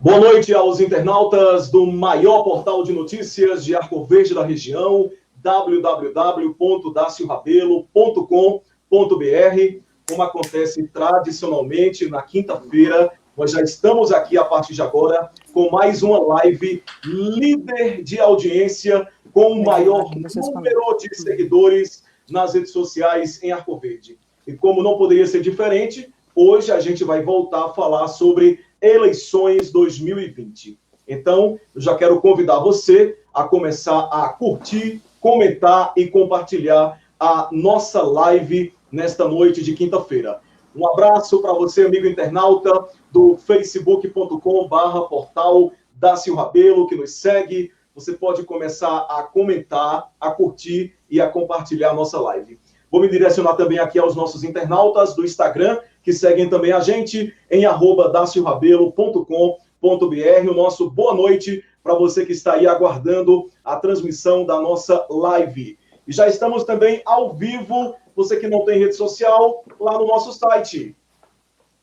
Boa noite aos internautas do maior portal de notícias de Arco Verde da região, www.daciorabelo.com.br. Como acontece tradicionalmente na quinta-feira, nós já estamos aqui a partir de agora com mais uma live líder de audiência com o maior número de seguidores nas redes sociais em Arco Verde. E como não poderia ser diferente, hoje a gente vai voltar a falar sobre eleições 2020. Então, eu já quero convidar você a começar a curtir, comentar e compartilhar a nossa live nesta noite de quinta-feira. Um abraço para você, amigo internauta do facebook.com/portal Dácio Rabelo, que nos segue. Você pode começar a comentar, a curtir e a compartilhar a nossa live. Vou me direcionar também aqui aos nossos internautas do Instagram, que seguem também a gente em @daciorabelo.com.br. O nosso boa noite para você que está aí aguardando a transmissão da nossa live. E já estamos também ao vivo, você que não tem rede social, lá no nosso site.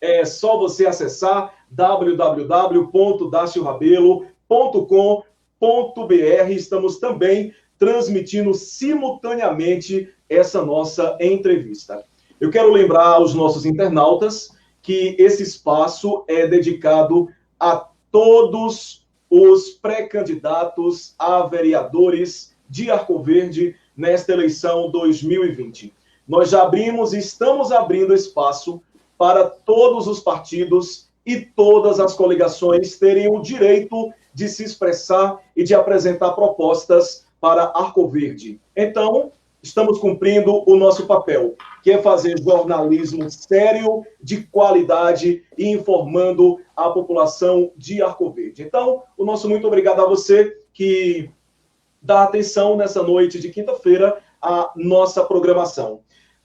É só você acessar www.daciorabelo.com.br. Estamos também transmitindo simultaneamente essa nossa entrevista. Eu quero lembrar aos nossos internautas que esse espaço é dedicado a todos os pré-candidatos a vereadores de Arco Verde nesta eleição 2020. Nós já abrimos e estamos abrindo espaço para todos os partidos e todas as coligações terem o direito de se expressar e de apresentar propostas para Arco Verde. Então, estamos cumprindo o nosso papel, que é fazer jornalismo sério, de qualidade e informando a população de Arco Verde. Então, o nosso muito obrigado a você que dá atenção nessa noite de quinta-feira à nossa programação.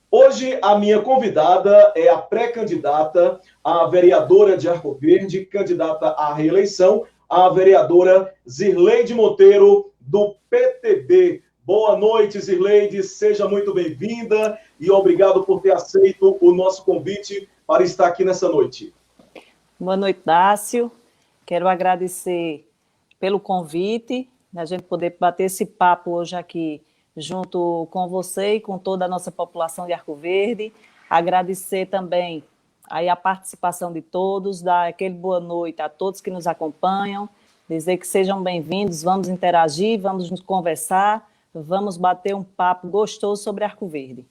Hoje, a minha convidada é a pré-candidata a vereadora de Arco Verde, candidata à reeleição, a vereadora Zirleide Monteiro, do PTB. Boa noite, Zirleide, seja muito bem-vinda e obrigado por ter aceito o nosso convite para estar aqui nessa noite. Boa noite, Dácio. Quero agradecer pelo convite, a gente poder bater esse papo hoje aqui junto com você e com toda a nossa população de Arco Verde. Agradecer também aí a participação de todos, dar aquele boa noite a todos que nos acompanham, dizer que sejam bem-vindos, vamos interagir, vamos nos conversar, vamos bater um papo gostoso sobre Arco Verde.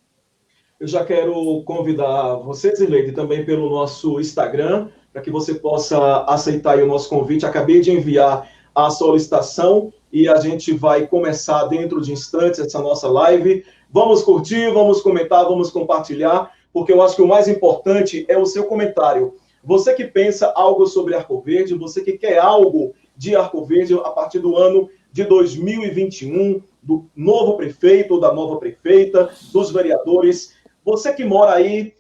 Eu já quero convidar você, Zirleide, também pelo nosso Instagram, para que você possa aceitar aí o nosso convite. Acabei de enviar a solicitação e a gente vai começar dentro de instantes essa nossa live. Vamos curtir, vamos comentar, vamos compartilhar, porque eu acho que o mais importante é o seu comentário. Você que pensa algo sobre Arco Verde, você que quer algo de Arco Verde a partir do ano de 2021, do novo prefeito ou da nova prefeita, dos vereadores. Você que mora aí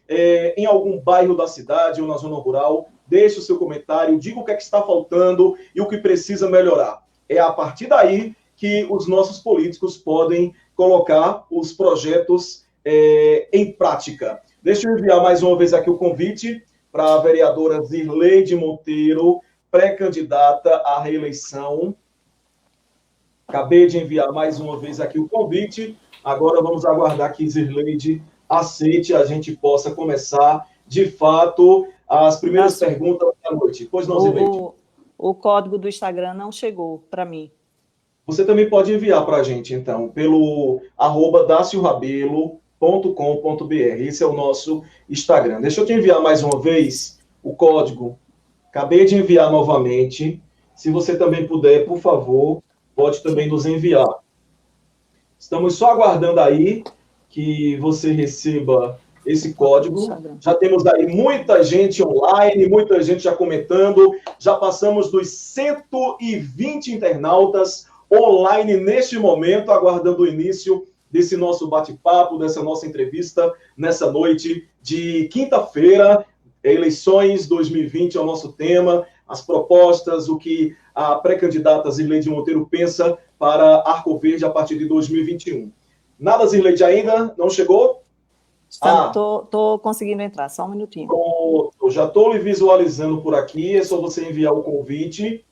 em algum bairro da cidade ou na zona rural, deixe o seu comentário, diga o que é que está faltando e o que precisa melhorar. É a partir daí que os nossos políticos podem colocar os projetos em prática. Deixa eu enviar mais uma vez aqui o convite para a vereadora Zirleide Monteiro, pré-candidata à reeleição. Acabei de enviar mais uma vez aqui o convite. Agora vamos aguardar que Zirleide aceite e a gente possa começar, de fato, as primeiras perguntas da noite. Pois não, Zirleide? O código do Instagram não chegou para mim. Você também pode enviar para a gente, então, pelo @daciorabelo.com.br. Esse é o nosso Instagram. Deixa eu te enviar mais uma vez o código. Acabei de enviar novamente. Se você também puder, por favor, pode também nos enviar. Estamos só aguardando aí que você receba esse código. Já temos aí muita gente online, muita gente já comentando. Já passamos dos 120 internautas online neste momento, aguardando o início desse nosso bate-papo, dessa nossa entrevista, nessa noite de quinta-feira. Eleições 2020 é o nosso tema, as propostas, o que a pré-candidata Zirleide Monteiro pensa para Arco Verde a partir de 2021. Nada, Zirleide, ainda? Não chegou? Estou conseguindo entrar, só um minutinho. Pronto, já estou lhe visualizando por aqui, é só você enviar o convite.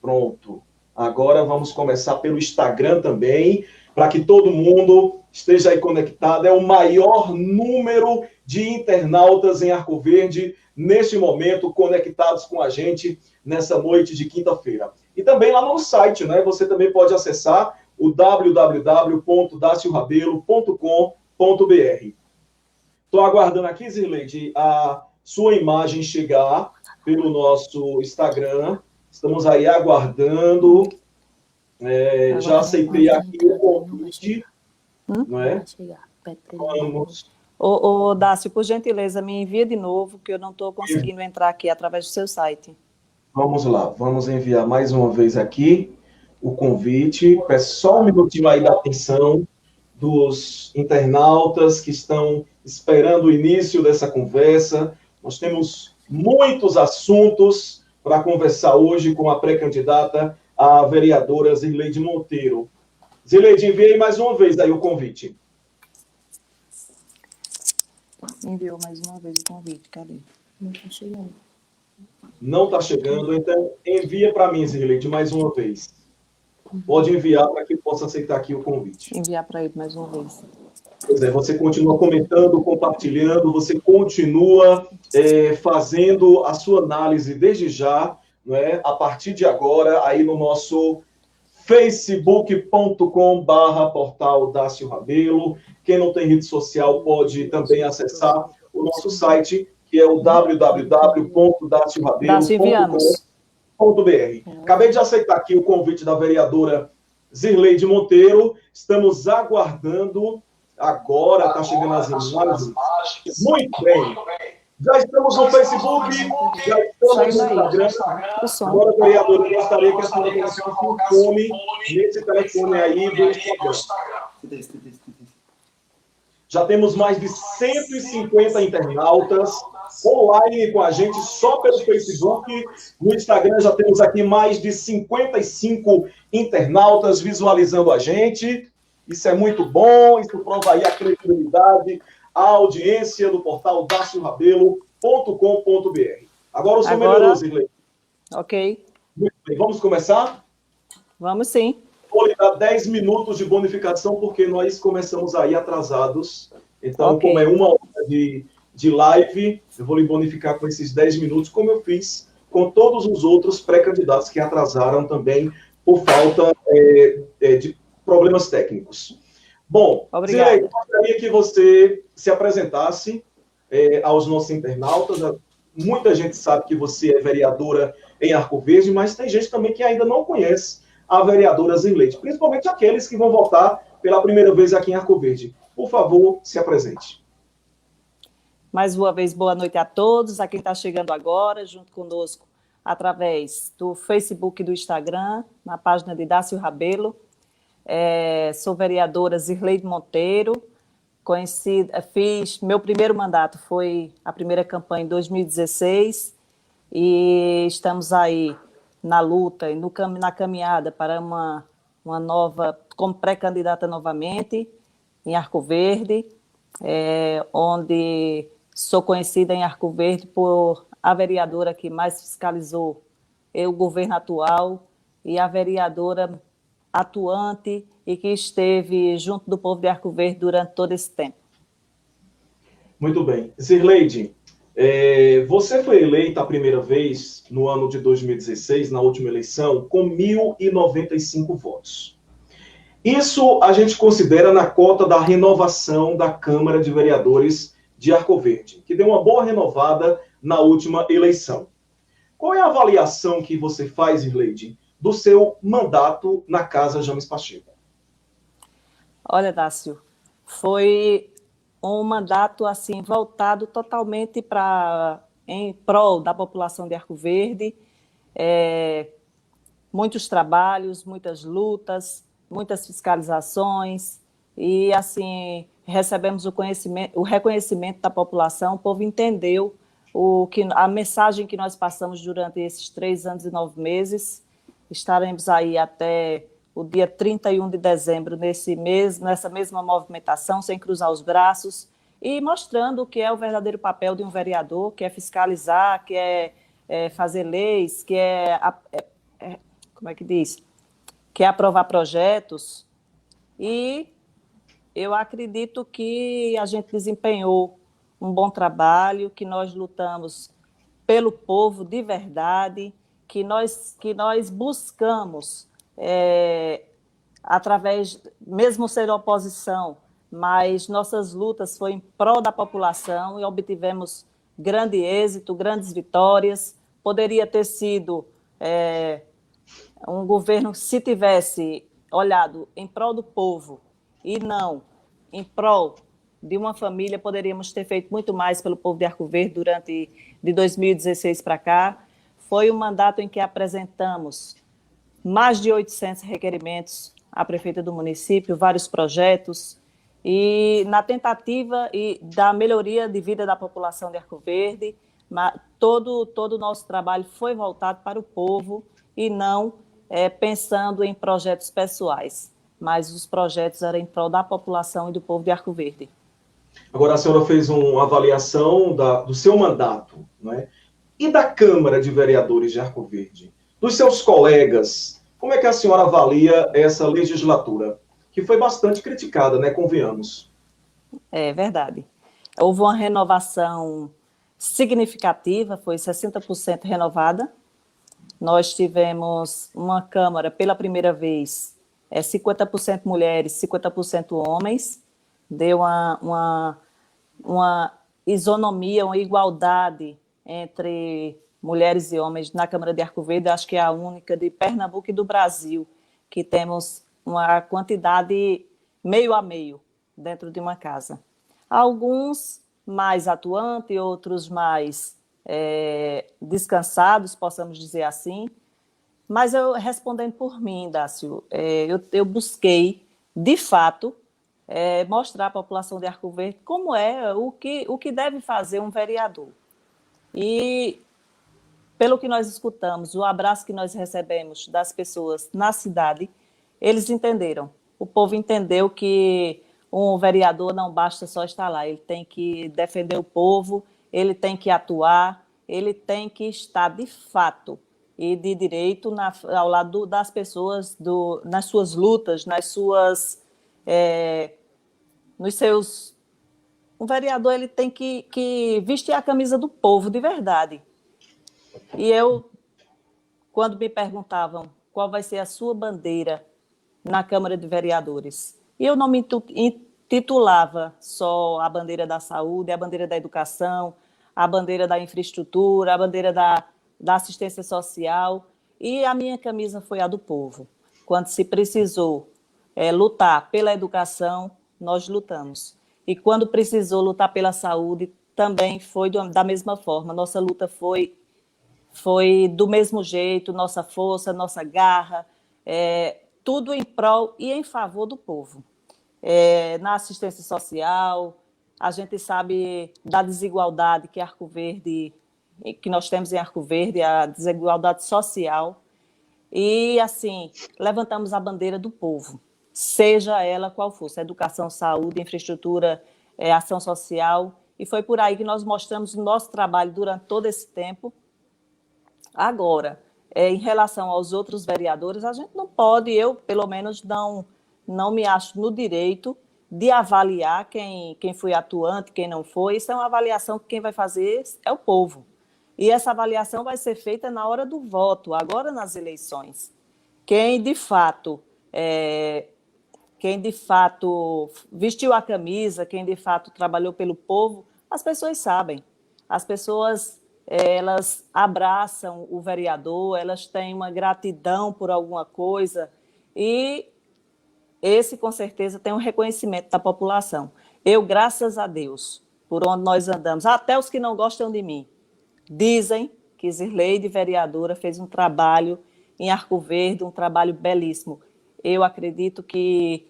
Pronto. Agora vamos começar pelo Instagram também, para que todo mundo esteja aí conectado. É o maior número de internautas em Arco Verde, neste momento, conectados com a gente nessa noite de quinta-feira. E também lá no site, né? Você também pode acessar o www.daciorabelo.com.br. Estou aguardando aqui, Zirleide, a sua imagem chegar pelo nosso Instagram. Estamos aí aguardando. Já aceitei aqui o convite. Não é? Vamos. Ô, Dácio, por gentileza, me envia de novo, que eu não estou conseguindo entrar aqui através do seu site. Vamos lá, vamos enviar mais uma vez aqui o convite. Peço só um minutinho aí da atenção dos internautas que estão esperando o início dessa conversa. Nós temos muitos assuntos para conversar hoje com a pré-candidata a vereadora Zirleide Monteiro. Zirleide, enviei mais uma vez aí o convite. Enviou mais uma vez o convite, cadê? Não está chegando. Não está chegando, então envia para mim, Zirleide, mais uma vez. Pode enviar para que eu possa aceitar aqui o convite. Enviar para ele mais uma vez. Pois é, você continua comentando, compartilhando, você continua fazendo a sua análise desde já, não é? A partir de agora, aí no nosso facebook.com/portal Dácio Rabelo. Quem não tem rede social pode também acessar o nosso site, que é o www.daciorabelo.com.br. Acabei de aceitar aqui o convite da vereadora Zirleide Monteiro. Estamos aguardando. Agora está chegando as imagens. Muito bem. Já estamos no Facebook, já estamos no Instagram. Agora, vereadora, eu gostaria que a senhora colocasse um fone nesse telefone aí do Instagram. Já temos mais de 150 internautas online com a gente só pelo Facebook. No Instagram já temos aqui mais de 55 internautas visualizando a gente. Isso é muito bom, isso prova aí a credibilidade, a audiência do portal daciorabelo.com.br. Agora o som melhorou, Zirleide. Ok. Muito bem, vamos começar? Vamos sim. Vou lhe dar 10 minutos de bonificação, porque nós começamos aí atrasados. Então, Ok. como é uma hora de live, eu vou lhe bonificar com esses 10 minutos, como eu fiz com todos os outros pré-candidatos que atrasaram também por falta de problemas técnicos. Bom, Zirleide, eu gostaria que você se apresentasse aos nossos internautas. Muita gente sabe que você é vereadora em Arco Verde, mas tem gente também que ainda não conhece a vereadora Zirleide, principalmente aqueles que vão votar pela primeira vez aqui em Arco Verde. Por favor, se apresente. Mais uma vez, boa noite a todos, a quem está chegando agora, junto conosco, através do Facebook e do Instagram, na página de Dácio Rabelo. Sou vereadora Zirleide Monteiro, meu primeiro mandato foi a primeira campanha em 2016, e estamos aí na luta e na caminhada para uma nova, como pré-candidata novamente, em Arco Verde, onde sou conhecida em Arco Verde por a vereadora que mais fiscalizou o governo atual e a vereadora atuante e que esteve junto do povo de Arco Verde durante todo esse tempo. Muito bem. Zirleide, você foi eleita a primeira vez no ano de 2016, na última eleição, com 1.095 votos. Isso a gente considera na cota da renovação da Câmara de Vereadores de Arco Verde, que deu uma boa renovada na última eleição. Qual é a avaliação que você faz, Zirleide, do seu mandato na Casa James Pacheco? Olha, Dácio, foi um mandato assim voltado totalmente em prol da população de Arco Verde, muitos trabalhos, muitas lutas, muitas fiscalizações, e assim recebemos o reconhecimento da população. O povo entendeu a mensagem que nós passamos durante esses 3 anos e 9 meses. Estaremos aí até o dia 31 de dezembro, nessa mesma movimentação, sem cruzar os braços, e mostrando o que é o verdadeiro papel de um vereador, que é fiscalizar, que é, fazer leis, que como é que diz? Que é aprovar projetos. E eu acredito que a gente desempenhou um bom trabalho, que nós lutamos pelo povo de verdade, que nós buscamos, através, mesmo ser oposição, mas nossas lutas foram em prol da população e obtivemos grande êxito, grandes vitórias. Poderia ter sido um governo, se tivesse olhado em prol do povo e não em prol de uma família, poderíamos ter feito muito mais pelo povo de Arco Verde durante de 2016 para cá. Foi um mandato em que apresentamos mais de 800 requerimentos à prefeita do município, vários projetos, e na tentativa da melhoria de vida da população de Arco Verde, todo o nosso trabalho foi voltado para o povo e não pensando em projetos pessoais, mas os projetos eram em prol da população e do povo de Arco Verde. Agora, a senhora fez uma avaliação do seu mandato, não é? E da Câmara de Vereadores de Arco Verde? Dos seus colegas, como é que a senhora avalia essa legislatura? Que foi bastante criticada, né? Convenhamos. É verdade. Houve uma renovação significativa, foi 60% renovada. Nós tivemos uma Câmara, pela primeira vez, 50% mulheres, 50% homens. Deu uma isonomia, uma igualdade entre mulheres e homens na Câmara de Arco Verde. Acho que é a única de Pernambuco e do Brasil que temos uma quantidade meio a meio dentro de uma casa. Alguns mais atuantes, outros mais descansados, possamos dizer assim. Mas eu, respondendo por mim, Dácio, eu busquei, de fato, mostrar à população de Arco Verde como é o que deve fazer um vereador. E, pelo que nós escutamos, o abraço que nós recebemos das pessoas na cidade, eles entenderam. O povo entendeu que um vereador não basta só estar lá, ele tem que defender o povo, ele tem que atuar, ele tem que estar de fato e de direito ao lado das pessoas, nas suas lutas, nos seus... Um vereador ele tem que vestir a camisa do povo de verdade. E eu, quando me perguntavam qual vai ser a sua bandeira na Câmara de Vereadores, e eu não me intitulava só a bandeira da saúde, a bandeira da educação, a bandeira da infraestrutura, a bandeira da assistência social, e a minha camisa foi a do povo. Quando se precisou lutar pela educação, nós lutamos. E quando precisou lutar pela saúde, também foi da mesma forma. Nossa luta foi do mesmo jeito, nossa força, nossa garra, tudo em prol e em favor do povo. Na assistência social, a gente sabe da desigualdade que nós temos em Arco Verde, a desigualdade social, e assim, levantamos a bandeira do povo, seja ela qual fosse, educação, saúde, infraestrutura, ação social, e foi por aí que nós mostramos o nosso trabalho durante todo esse tempo. Agora, em relação aos outros vereadores, a gente não pode, eu pelo menos não me acho no direito de avaliar quem foi atuante, quem não foi. Isso é uma avaliação que quem vai fazer é o povo. E essa avaliação vai ser feita na hora do voto, agora nas eleições. Quem de fato vestiu a camisa, quem de fato trabalhou pelo povo, as pessoas sabem. As pessoas, elas abraçam o vereador, elas têm uma gratidão por alguma coisa e esse, com certeza, tem um reconhecimento da população. Eu, graças a Deus, por onde nós andamos, até os que não gostam de mim, dizem que Zirleide, vereadora, fez um trabalho em Arco Verde, um trabalho belíssimo. Eu acredito que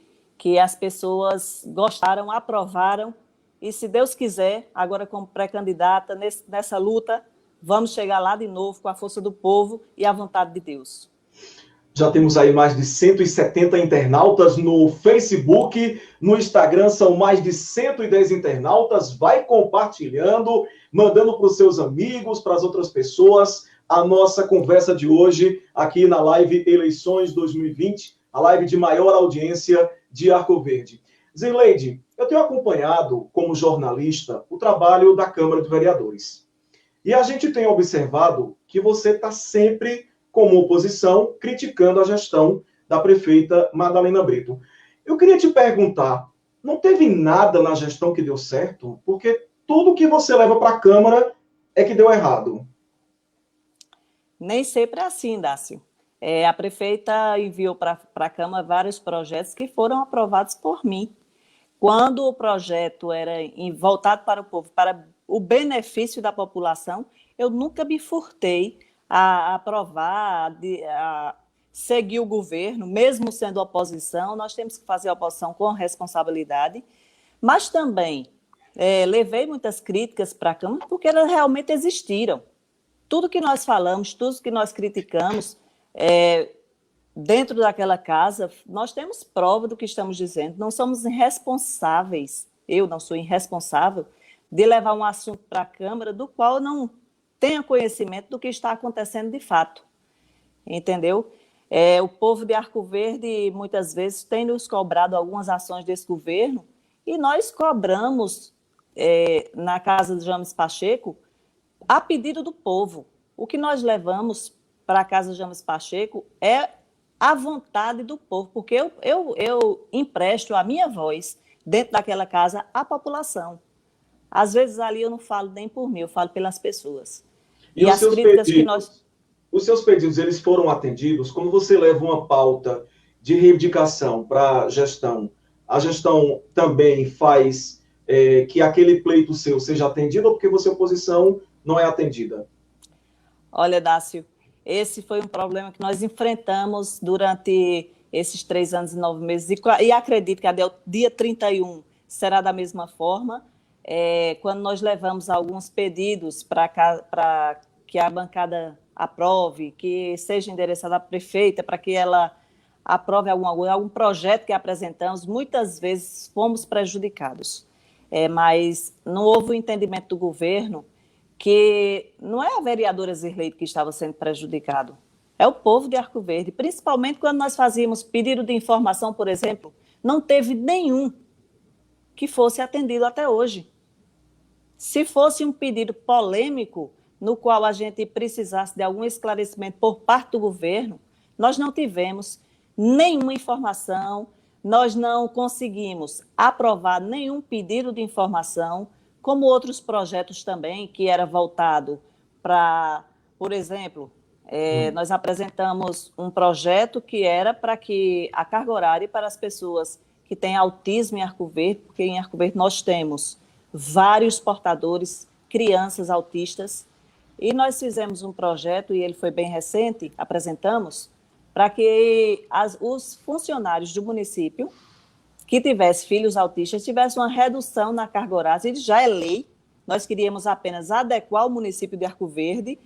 as pessoas gostaram, aprovaram, e se Deus quiser, agora como pré-candidata, nessa luta, vamos chegar lá de novo com a força do povo e a vontade de Deus. Já temos aí mais de 170 internautas no Facebook, no Instagram são mais de 110 internautas. Vai compartilhando, mandando para os seus amigos, para as outras pessoas, a nossa conversa de hoje aqui na live Eleições 2020, a live de maior audiência de Arco Verde. Zirleide, eu tenho acompanhado como jornalista o trabalho da Câmara de Vereadores. E a gente tem observado que você está sempre como oposição, criticando a gestão da prefeita Madalena Brito. Eu queria te perguntar, não teve nada na gestão que deu certo? Porque tudo que você leva para a Câmara é que deu errado. Nem sempre é assim, Dácio. A prefeita enviou para a Câmara vários projetos que foram aprovados por mim. Quando o projeto era voltado para o povo, para o benefício da população, eu nunca me furtei a aprovar, a seguir o governo, mesmo sendo oposição. Nós temos que fazer a oposição com responsabilidade, mas também levei muitas críticas para a Câmara porque elas realmente existiram. Tudo que nós falamos, tudo que nós criticamos, dentro daquela casa, nós temos prova do que estamos dizendo. Não somos irresponsáveis, eu não sou irresponsável, de levar um assunto para a Câmara do qual eu não tenha conhecimento do que está acontecendo de fato, entendeu? O povo de Arco Verde, muitas vezes, tem nos cobrado algumas ações desse governo e nós cobramos na casa de James Pacheco a pedido do povo. O que nós levamos para a casa de James Pacheco é a vontade do povo, porque eu empresto a minha voz dentro daquela casa à população. Às vezes ali eu não falo nem por mim, eu falo pelas pessoas. E as críticas que nós... Os seus pedidos, eles foram atendidos? Como você leva uma pauta de reivindicação para a gestão também faz que aquele pleito seu seja atendido ou porque você, oposição, não é atendida? Olha, Dácio, esse foi um problema que nós enfrentamos durante esses 3 anos e 9 meses e acredito que até o dia 31 será da mesma forma. Quando nós levamos alguns pedidos para que a bancada aprove, que seja endereçada à prefeita, para que ela aprove algum projeto que apresentamos, muitas vezes fomos prejudicados. Mas não houve o entendimento do governo que não é a vereadora Zirleide que estava sendo prejudicado, é o povo de Arco Verde, principalmente quando nós fazíamos pedido de informação, por exemplo, não teve nenhum que fosse atendido até hoje. Se fosse um pedido polêmico, no qual a gente precisasse de algum esclarecimento por parte do governo, nós não tivemos nenhuma informação, nós não conseguimos aprovar nenhum pedido de informação, como outros projetos também, que era voltado para, por exemplo, nós apresentamos um projeto que era para que a carga horária para as pessoas que têm autismo em Arco Verde, porque em Arco Verde nós temos vários portadores, crianças autistas, e nós fizemos um projeto, e ele foi bem recente, apresentamos, para que os funcionários do município que tivessem filhos autistas tivessem uma redução na carga horária, isso já é lei, nós queríamos apenas adequar o município de Arco Verde,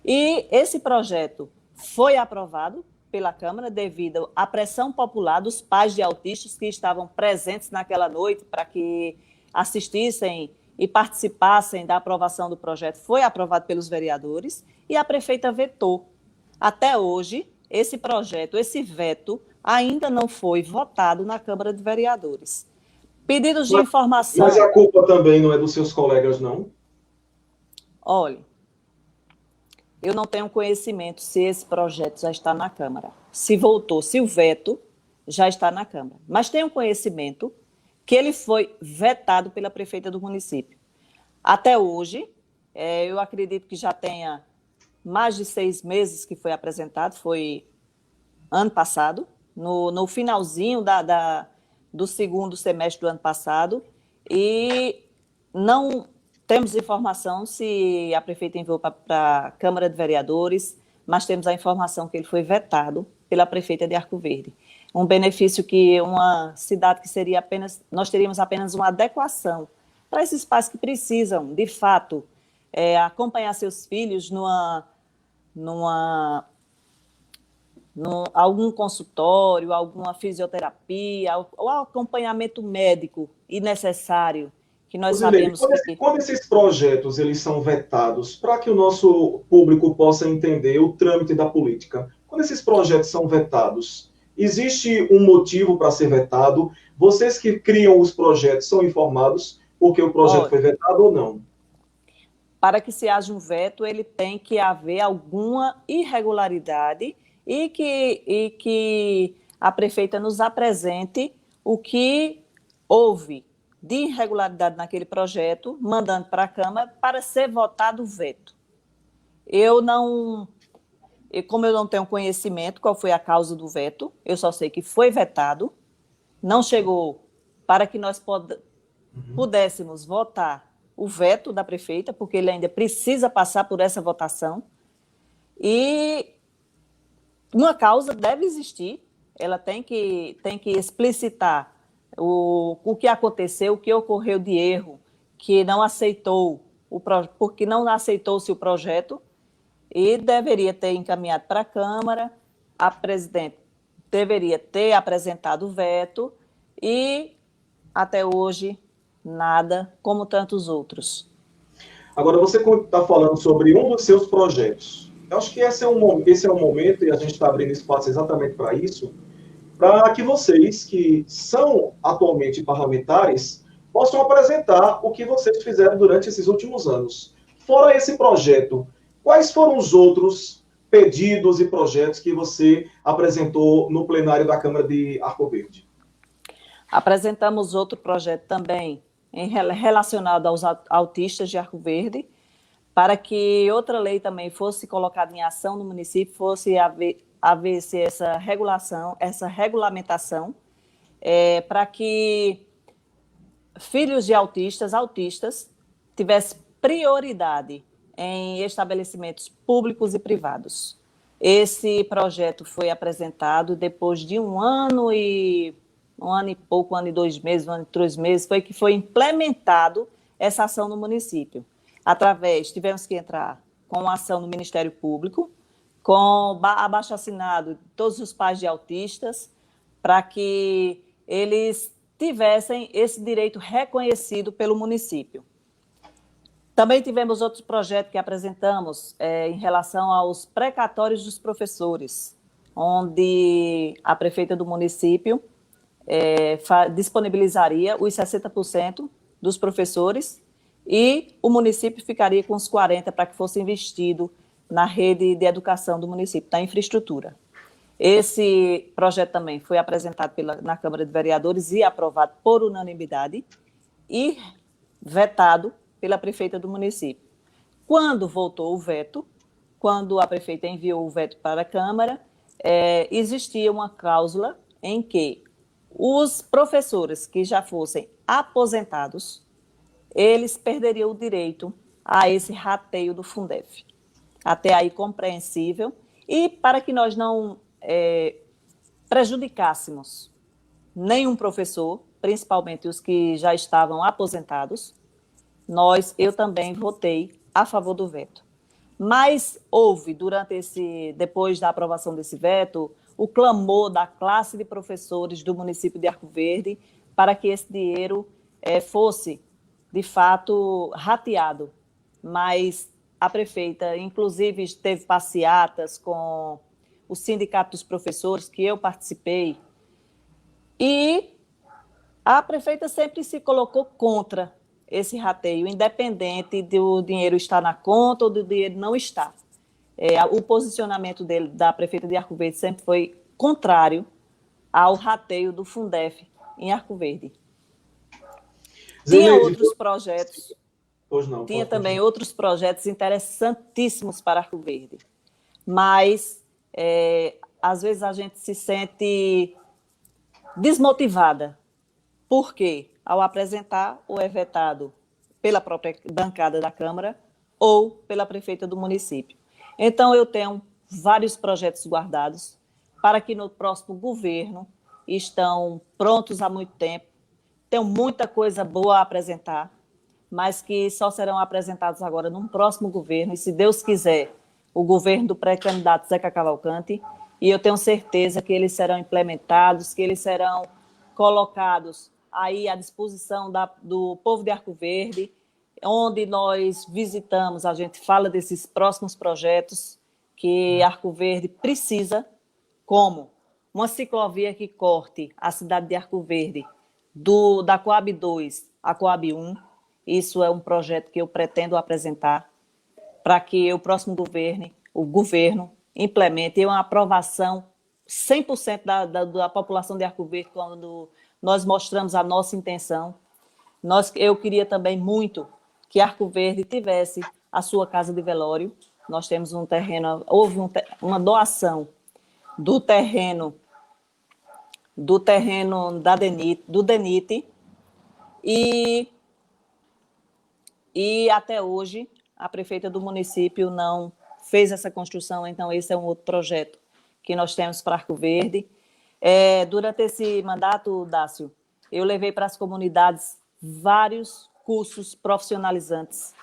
e esse projeto foi aprovado pela Câmara devido à pressão popular dos pais de autistas que estavam presentes naquela noite para que assistissem e participassem da aprovação do projeto. Foi aprovado pelos vereadores e a prefeita vetou. Até hoje, esse projeto, esse veto, ainda não foi votado na Câmara de Vereadores. Pedidos de informação... Mas a culpa também não é dos seus colegas, não? Olha, eu não tenho conhecimento se esse projeto já está na Câmara. Se voltou, se o veto já está na Câmara. Mas tenho conhecimento que ele foi vetado pela prefeita do município. Até hoje, eu acredito que já tenha mais de 6 meses que foi apresentado, foi ano passado, no finalzinho do segundo semestre do ano passado, e não temos informação se a prefeita enviou para a Câmara de Vereadores, mas temos a informação que ele foi vetado pela prefeita de Arco Verde. Um benefício que uma cidade que seria apenas, nós teríamos apenas uma adequação para esses pais que precisam, de fato, acompanhar seus filhos algum consultório, alguma fisioterapia, ou acompanhamento médico necessário, que nós Zilene, sabemos que... quando esses projetos eles são vetados, para que o nosso público possa entender o trâmite da política, quando esses projetos são vetados, existe um motivo para ser vetado? Vocês que criam os projetos são informados porque o projeto foi vetado ou não? Para que se haja um veto, ele tem que haver alguma irregularidade e que a prefeita nos apresente o que houve de irregularidade naquele projeto, mandando para a Câmara para ser votado o veto. Como eu não tenho conhecimento qual foi a causa do veto, eu só sei que foi vetado, não chegou para que nós pudéssemos votar o veto da prefeita, porque ele ainda precisa passar por essa votação, e uma causa deve existir, ela tem que explicitar o que aconteceu, o que ocorreu de erro, que não aceitou, porque não aceitou-se o projeto, e deveria ter encaminhado para a Câmara, a presidente deveria ter apresentado o veto, e até hoje nada, como tantos outros. Agora, você está falando sobre um dos seus projetos. Eu acho que esse é um momento, e a gente está abrindo espaço exatamente para isso, para que vocês, que são atualmente parlamentares, possam apresentar o que vocês fizeram durante esses últimos anos. Fora esse projeto, quais foram os outros pedidos e projetos que você apresentou no plenário da Câmara de Arco Verde? Apresentamos outro projeto também relacionado aos autistas de Arco Verde, para que outra lei também fosse colocada em ação no município, fosse haver-se essa regulação, essa regulamentação, para que filhos de autistas tivessem prioridade em estabelecimentos públicos e privados. Esse projeto foi apresentado depois de um ano e pouco, 1 ano e 2 meses, 1 ano e 3 meses, foi que foi implementado essa ação no município. Tivemos que entrar com ação no Ministério Público, com abaixo-assinado de todos os pais de autistas, para que eles tivessem esse direito reconhecido pelo município. Também tivemos outros projetos que apresentamos em relação aos precatórios dos professores, onde a prefeita do município disponibilizaria os 60% dos professores e o município ficaria com os 40% para que fosse investido na rede de educação do município, na infraestrutura. Esse projeto também foi apresentado na Câmara de Vereadores e aprovado por unanimidade e vetado pela prefeita do município. Quando voltou o veto, quando a prefeita enviou o veto para a Câmara, existia uma cláusula em que os professores que já fossem aposentados, eles perderiam o direito a esse rateio do Fundef. Até aí compreensível. E para que nós não prejudicássemos nenhum professor, principalmente os que já estavam aposentados, eu também votei a favor do veto. Mas houve, depois da aprovação desse veto, o clamor da classe de professores do município de Arco Verde para que esse dinheiro fosse, de fato, rateado. Mas a prefeita, inclusive, teve passeatas com o Sindicato dos Professores, que eu participei, e a prefeita sempre se colocou contra esse rateio, independente do dinheiro estar na conta ou do dinheiro não estar. O posicionamento da prefeita de Arco Verde sempre foi contrário ao rateio do Fundef em Arco Verde. Tinha outros projetos. Tinha também outros projetos interessantíssimos para Arco Verde. Mas, às vezes, a gente se sente desmotivada. Por quê? Ao apresentar, ou é vetado pela própria bancada da Câmara ou pela prefeita do município. Então, eu tenho vários projetos guardados para que no próximo governo estão prontos há muito tempo. Tenho muita coisa boa a apresentar, mas que só serão apresentados agora num próximo governo. E, se Deus quiser, o governo do pré-candidato Zeca Cavalcante, e eu tenho certeza que eles serão implementados, que eles serão colocados aí à disposição do povo de Arco Verde, onde nós visitamos, a gente fala desses próximos projetos que Arco Verde precisa, como uma ciclovia que corte a cidade de Arco Verde da Coab 2 à Coab 1. Isso é um projeto que eu pretendo apresentar para que o próximo o governo implemente uma aprovação 100% da população de Arco Verde quando nós mostramos a nossa intenção. Eu queria também muito que Arco Verde tivesse a sua casa de velório. Nós temos um terreno, houve uma doação do terreno do DENIT, e até hoje a prefeita do município não fez essa construção, então esse é um outro projeto que nós temos para Arco Verde. Durante esse mandato, Dácio, eu levei para as comunidades vários cursos profissionalizantes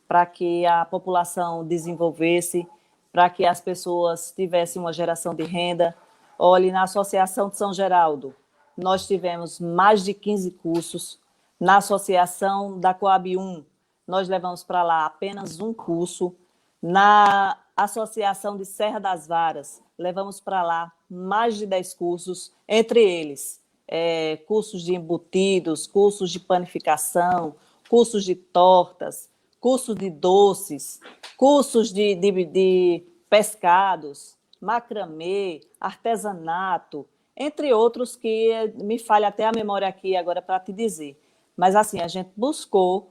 para que a população desenvolvesse, para que as pessoas tivessem uma geração de renda. Olhe, na Associação de São Geraldo, nós tivemos mais de 15 cursos. Na Associação da Coab 1, nós levamos para lá apenas um curso. Na Associação de Serra das Varas, levamos para lá mais de 10 cursos, entre eles cursos de embutidos, cursos de panificação, cursos de tortas, cursos de doces, cursos de pescados, macramê, artesanato, entre outros que me falha até a memória aqui agora para te dizer. Mas, assim, a gente buscou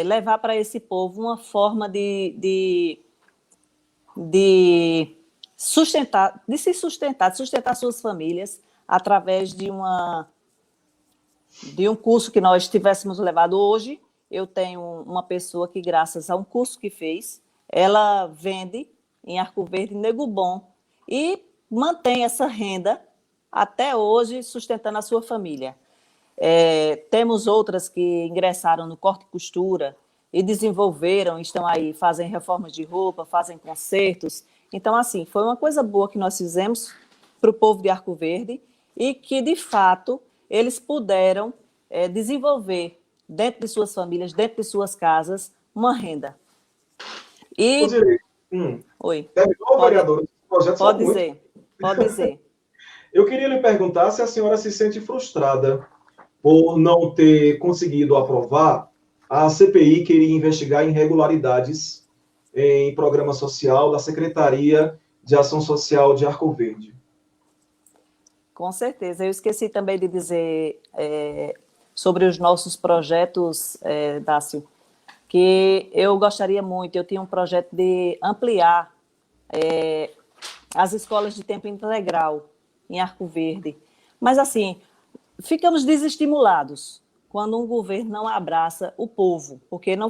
levar para esse povo uma forma de sustentar suas famílias através de um curso que nós tivéssemos levado hoje. Eu tenho uma pessoa que, graças a um curso que fez, ela vende em Arco Verde, Nego Bom, e mantém essa renda até hoje, sustentando a sua família. Temos outras que ingressaram no corte e costura e desenvolveram, estão aí, fazem reformas de roupa, fazem concertos. Então, assim, foi uma coisa boa que nós fizemos para o povo de Arco Verde e que, de fato, eles puderam desenvolver dentro de suas famílias, dentro de suas casas, uma renda. E... Oi. Terminou, vereador? Pode dizer. Pode dizer. Eu queria lhe perguntar se a senhora se sente frustrada por não ter conseguido aprovar a CPI que iria investigar irregularidades em programa social da Secretaria de Ação Social de Arco Verde. Com certeza. Eu esqueci também de dizer sobre os nossos projetos, Dácio, que eu gostaria muito, eu tinha um projeto de ampliar as escolas de tempo integral em Arco Verde. Mas, assim, ficamos desestimulados quando um governo não abraça o povo, porque não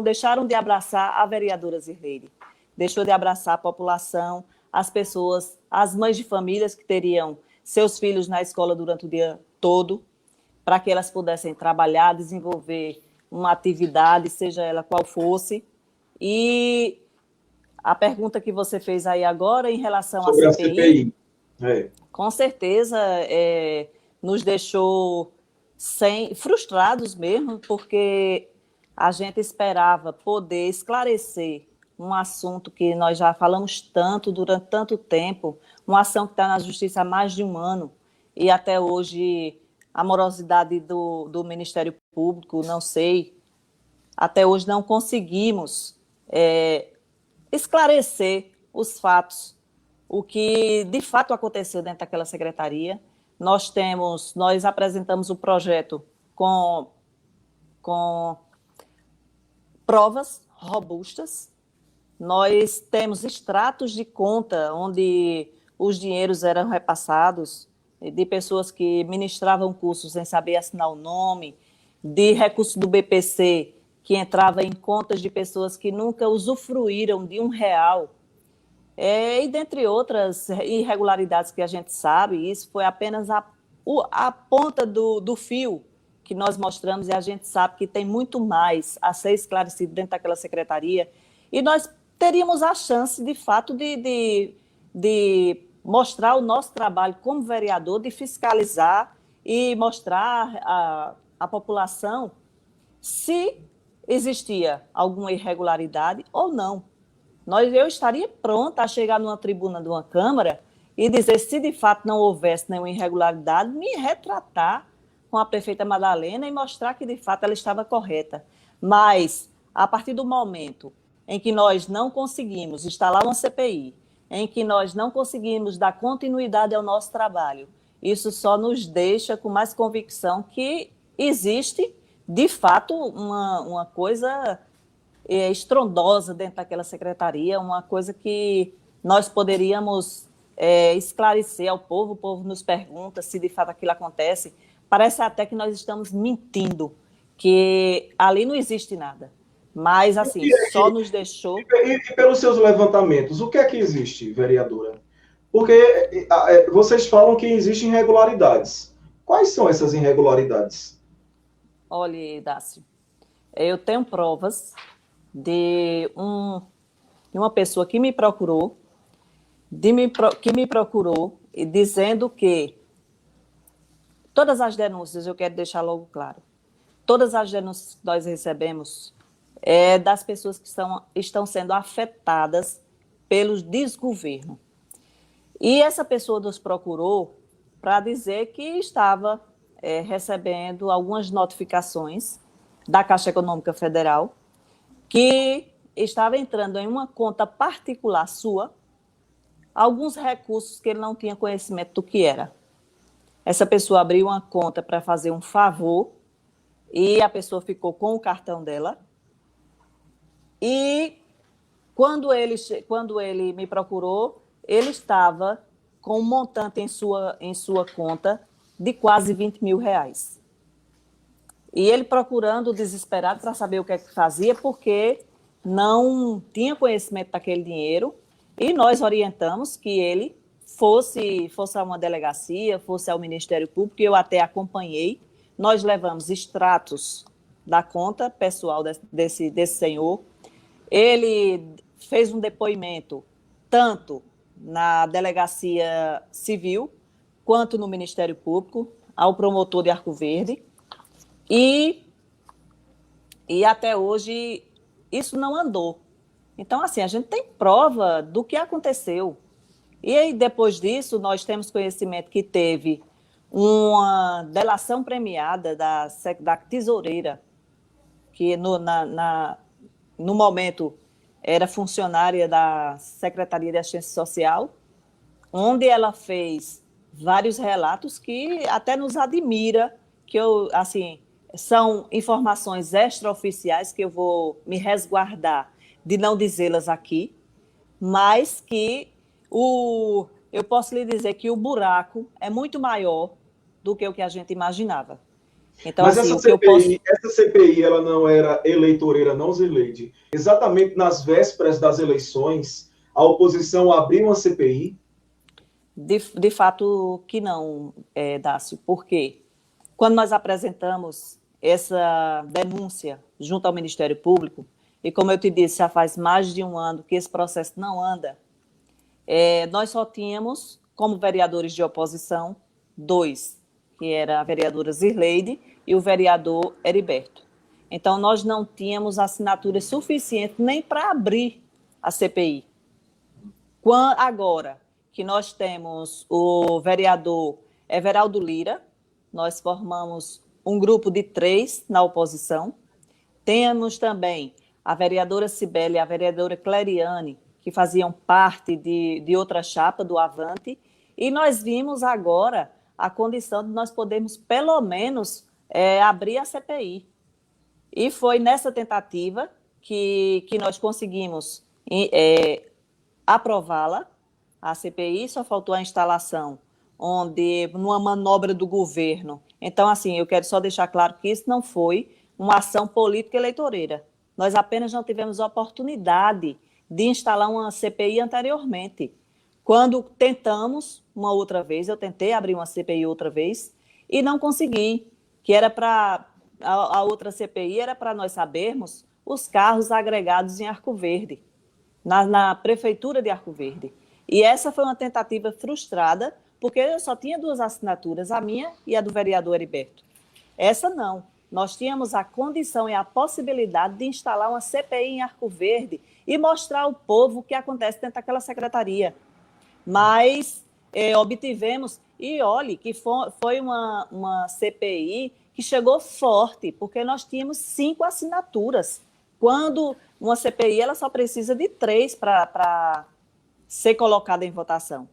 deixaram de abraçar a vereadora Zirleide, deixou de abraçar a população, as pessoas, as mães de famílias que teriam seus filhos na escola durante o dia todo, para que elas pudessem trabalhar, desenvolver uma atividade, seja ela qual fosse. E a pergunta que você fez aí agora em relação sobre à CPI, com certeza nos deixou frustrados mesmo, porque a gente esperava poder esclarecer um assunto que nós já falamos tanto, durante tanto tempo, uma ação que está na Justiça há mais de um ano, e até hoje a morosidade do Ministério Público, não sei, até hoje não conseguimos esclarecer os fatos, o que de fato aconteceu dentro daquela secretaria. Nós apresentamos o projeto com provas robustas. Nós temos extratos de conta onde os dinheiros eram repassados de pessoas que ministravam cursos sem saber assinar o nome, de recursos do BPC que entrava em contas de pessoas que nunca usufruíram de R$1. E dentre outras irregularidades que a gente sabe, isso foi apenas a ponta do fio que nós mostramos, e a gente sabe que tem muito mais a ser esclarecido dentro daquela secretaria, e nós teríamos a chance, de fato, de de mostrar o nosso trabalho como vereador, de fiscalizar e mostrar à população se existia alguma irregularidade ou não. Eu estaria pronta a chegar numa tribuna de uma Câmara e dizer, se de fato não houvesse nenhuma irregularidade, me retratar com a prefeita Madalena e mostrar que de fato ela estava correta. Mas, a partir do momento em que nós não conseguimos instalar uma CPI, em que nós não conseguimos dar continuidade ao nosso trabalho, isso só nos deixa com mais convicção que existe, de fato, uma coisa estrondosa dentro daquela secretaria, uma coisa que nós poderíamos esclarecer ao povo. O povo nos pergunta se de fato aquilo acontece. Parece até que nós estamos mentindo, que ali não existe nada. Mas, assim, só nos deixou... E pelos seus levantamentos, o que é que existe, vereadora? Porque vocês falam que existem irregularidades. Quais são essas irregularidades? Olha, Dácio, eu tenho provas de uma pessoa que me procurou, e dizendo que todas as denúncias, eu quero deixar logo claro, todas as denúncias que nós recebemos das pessoas que estão sendo afetadas pelo desgoverno. E essa pessoa nos procurou para dizer que estava recebendo algumas notificações da Caixa Econômica Federal, que estava entrando em uma conta particular sua, alguns recursos que ele não tinha conhecimento do que era. Essa pessoa abriu uma conta para fazer um favor e a pessoa ficou com o cartão dela. E quando ele me procurou, ele estava com um montante em sua conta de quase R$20 mil. E ele procurando, desesperado, para saber o que é que fazia, porque não tinha conhecimento daquele dinheiro, e nós orientamos que ele fosse a uma delegacia, fosse ao Ministério Público, e eu até acompanhei. Nós levamos extratos da conta pessoal desse senhor. Ele fez um depoimento tanto na Delegacia Civil quanto no Ministério Público, ao promotor de Arco Verde, e até hoje isso não andou. Então, assim, a gente tem prova do que aconteceu. E aí, depois disso, nós temos conhecimento que teve uma delação premiada da tesoureira, que no momento era funcionária da Secretaria de Assistência Social, onde ela fez vários relatos que até nos admira, que são informações extraoficiais que eu vou me resguardar de não dizê-las aqui, mas que eu posso lhe dizer que o buraco é muito maior do que o que a gente imaginava. Então, mas assim, essa CPI ela não era eleitoreira, não, Zileide? Exatamente nas vésperas das eleições, a oposição abriu uma CPI? De fato que não, Dácio, porque quando nós apresentamos essa denúncia junto ao Ministério Público, e como eu te disse, já faz mais de um ano que esse processo não anda, nós só tínhamos, como vereadores de oposição, dois, que era a vereadora Zirleide e o vereador Heriberto. Então, nós não tínhamos assinatura suficiente nem para abrir a CPI. Agora que nós temos o vereador Everaldo Lira, nós formamos um grupo de 3 na oposição. Temos também a vereadora Cibele e a vereadora Cleriane, que faziam parte de outra chapa do Avante, e nós vimos agora a condição de nós podermos, pelo menos, abrir a CPI. E foi nessa tentativa que nós conseguimos aprová-la, a CPI, só faltou a instalação, onde, numa manobra do governo. Então, assim, eu quero só deixar claro que isso não foi uma ação política eleitoreira. Nós apenas não tivemos oportunidade de instalar uma CPI anteriormente. Quando tentamos uma outra vez, eu tentei abrir uma CPI outra vez e não consegui, que era para a outra CPI era para nós sabermos os carros agregados em Arco Verde, na prefeitura de Arco Verde. E essa foi uma tentativa frustrada, porque eu só tinha 2 assinaturas, a minha e a do vereador Heriberto. Essa não. Nós tínhamos a condição e a possibilidade de instalar uma CPI em Arco Verde e mostrar ao povo o que acontece dentro daquela secretaria. Mas obtivemos, e olhe, que foi uma CPI que chegou forte, porque nós tínhamos 5 assinaturas. Quando uma CPI ela só precisa de 3 para ser colocada em votação.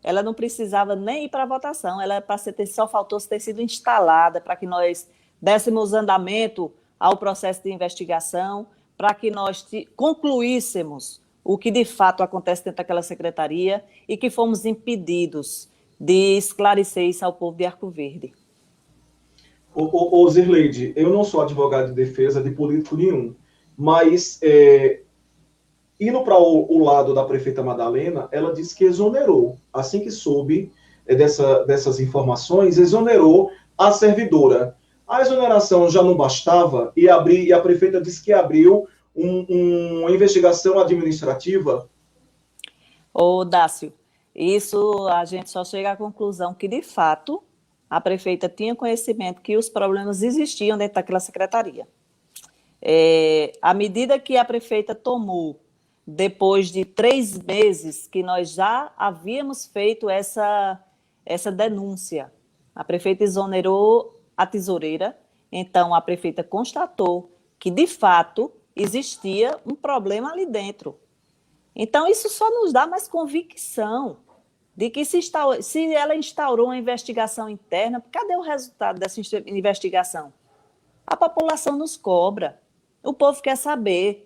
Ela não precisava nem ir para a votação, ela só faltou ter sido instalada para que nós dessemos andamento ao processo de investigação, para que nós concluíssemos o que de fato acontece dentro daquela secretaria e que fomos impedidos de esclarecer isso ao povo de Arco Verde. Zirleide, eu não sou advogado de defesa de político nenhum, mas indo para o lado da prefeita Madalena, ela disse que exonerou, assim que soube dessas informações, exonerou a servidora. A exoneração já não bastava e a prefeita disse que abriu uma investigação administrativa. Ô, Dácio, isso a gente só chega à conclusão que, de fato, a prefeita tinha conhecimento que os problemas existiam dentro daquela secretaria. À medida que a prefeita tomou, depois de 3 meses que nós já havíamos feito essa denúncia, a prefeita exonerou a tesoureira, então a prefeita constatou que, de fato, existia um problema ali dentro. Então, isso só nos dá mais convicção de que se ela instaurou uma investigação interna, cadê o resultado dessa investigação? A população nos cobra, o povo quer saber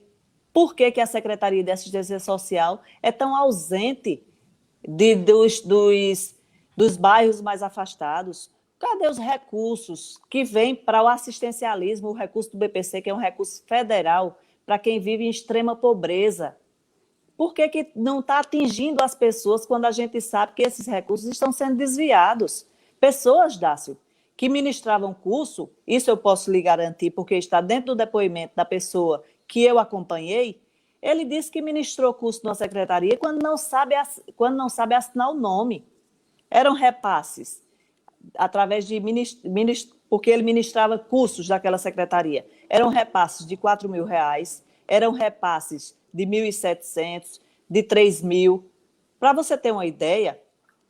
por que a Secretaria de Assistência Social é tão ausente dos bairros mais afastados. Cadê os recursos que vêm para o assistencialismo, o recurso do BPC, que é um recurso federal para quem vive em extrema pobreza? Por que não está atingindo as pessoas quando a gente sabe que esses recursos estão sendo desviados? Pessoas, Dácio, que ministravam curso, isso eu posso lhe garantir, porque está dentro do depoimento da pessoa que eu acompanhei, ele disse que ministrou curso na secretaria quando não sabe assinar o nome. Eram repasses através de porque ele ministrava cursos daquela secretaria. Eram repasses de R$4.000, eram repasses de 1.700, de 3.000. Para você ter uma ideia,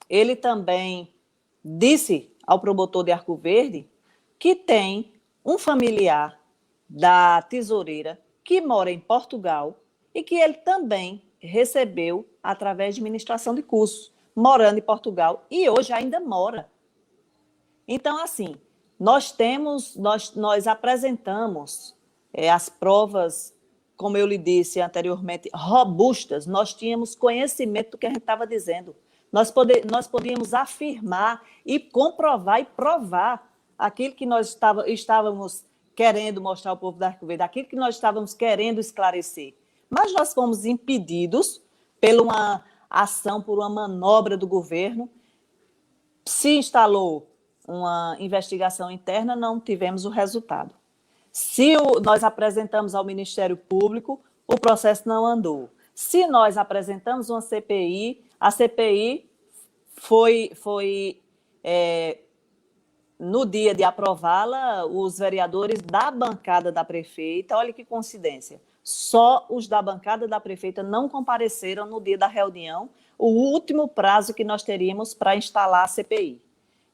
ele também disse ao promotor de Arco Verde que tem um familiar da tesoureira que mora em Portugal e que ele também recebeu através de ministração de cursos, morando em Portugal, e hoje ainda mora. Então, assim, nós apresentamos as provas, como eu lhe disse anteriormente, robustas. Nós tínhamos conhecimento do que a gente estava dizendo. Nós podíamos afirmar e comprovar e provar aquilo que nós estávamos querendo mostrar ao povo da Arco Verde, aquilo que nós estávamos querendo esclarecer. Mas nós fomos impedidos por uma ação, por uma manobra do governo. Se instalou uma investigação interna, não tivemos o resultado. Se nós apresentamos ao Ministério Público, o processo não andou. Se nós apresentamos uma CPI, a CPI foi no dia de aprová-la, os vereadores da bancada da prefeita, olha que coincidência, só os da bancada da prefeita não compareceram no dia da reunião, o último prazo que nós teríamos para instalar a CPI.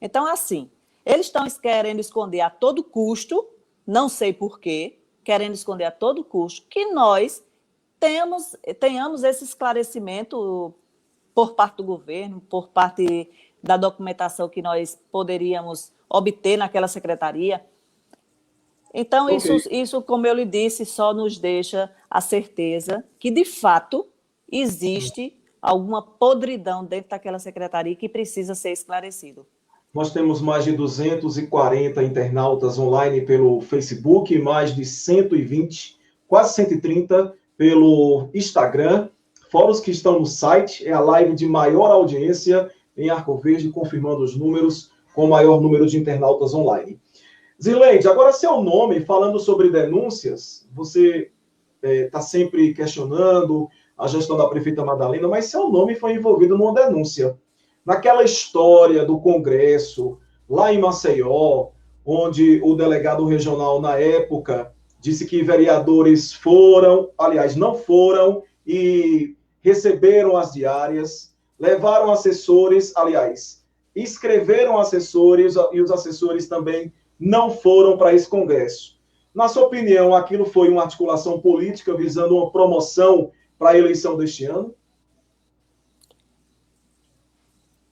Então, assim, eles estão querendo esconder a todo custo, não sei por quê, querendo esconder a todo custo, que nós tenhamos esse esclarecimento por parte do governo, por parte da documentação que nós poderíamos obter naquela secretaria. Então, okay. Isso, como eu lhe disse, só nos deixa a certeza que, de fato, existe alguma podridão dentro daquela secretaria que precisa ser esclarecido. Nós temos mais de 240 internautas online pelo Facebook, mais de 120, quase 130 pelo Instagram, fora os que estão no site. É a live de maior audiência em Arco Verde, confirmando os números com o maior número de internautas online. Zirleide, agora seu nome, falando sobre denúncias, você está sempre questionando a gestão da prefeita Madalena, mas seu nome foi envolvido numa denúncia. Naquela história do Congresso, lá em Maceió, onde o delegado regional, na época, disse que vereadores foram, aliás, não foram, e receberam as diárias, levaram assessores, aliás, escreveram assessores, e os assessores também não foram para esse Congresso. Na sua opinião, aquilo foi uma articulação política visando uma promoção para a eleição deste ano?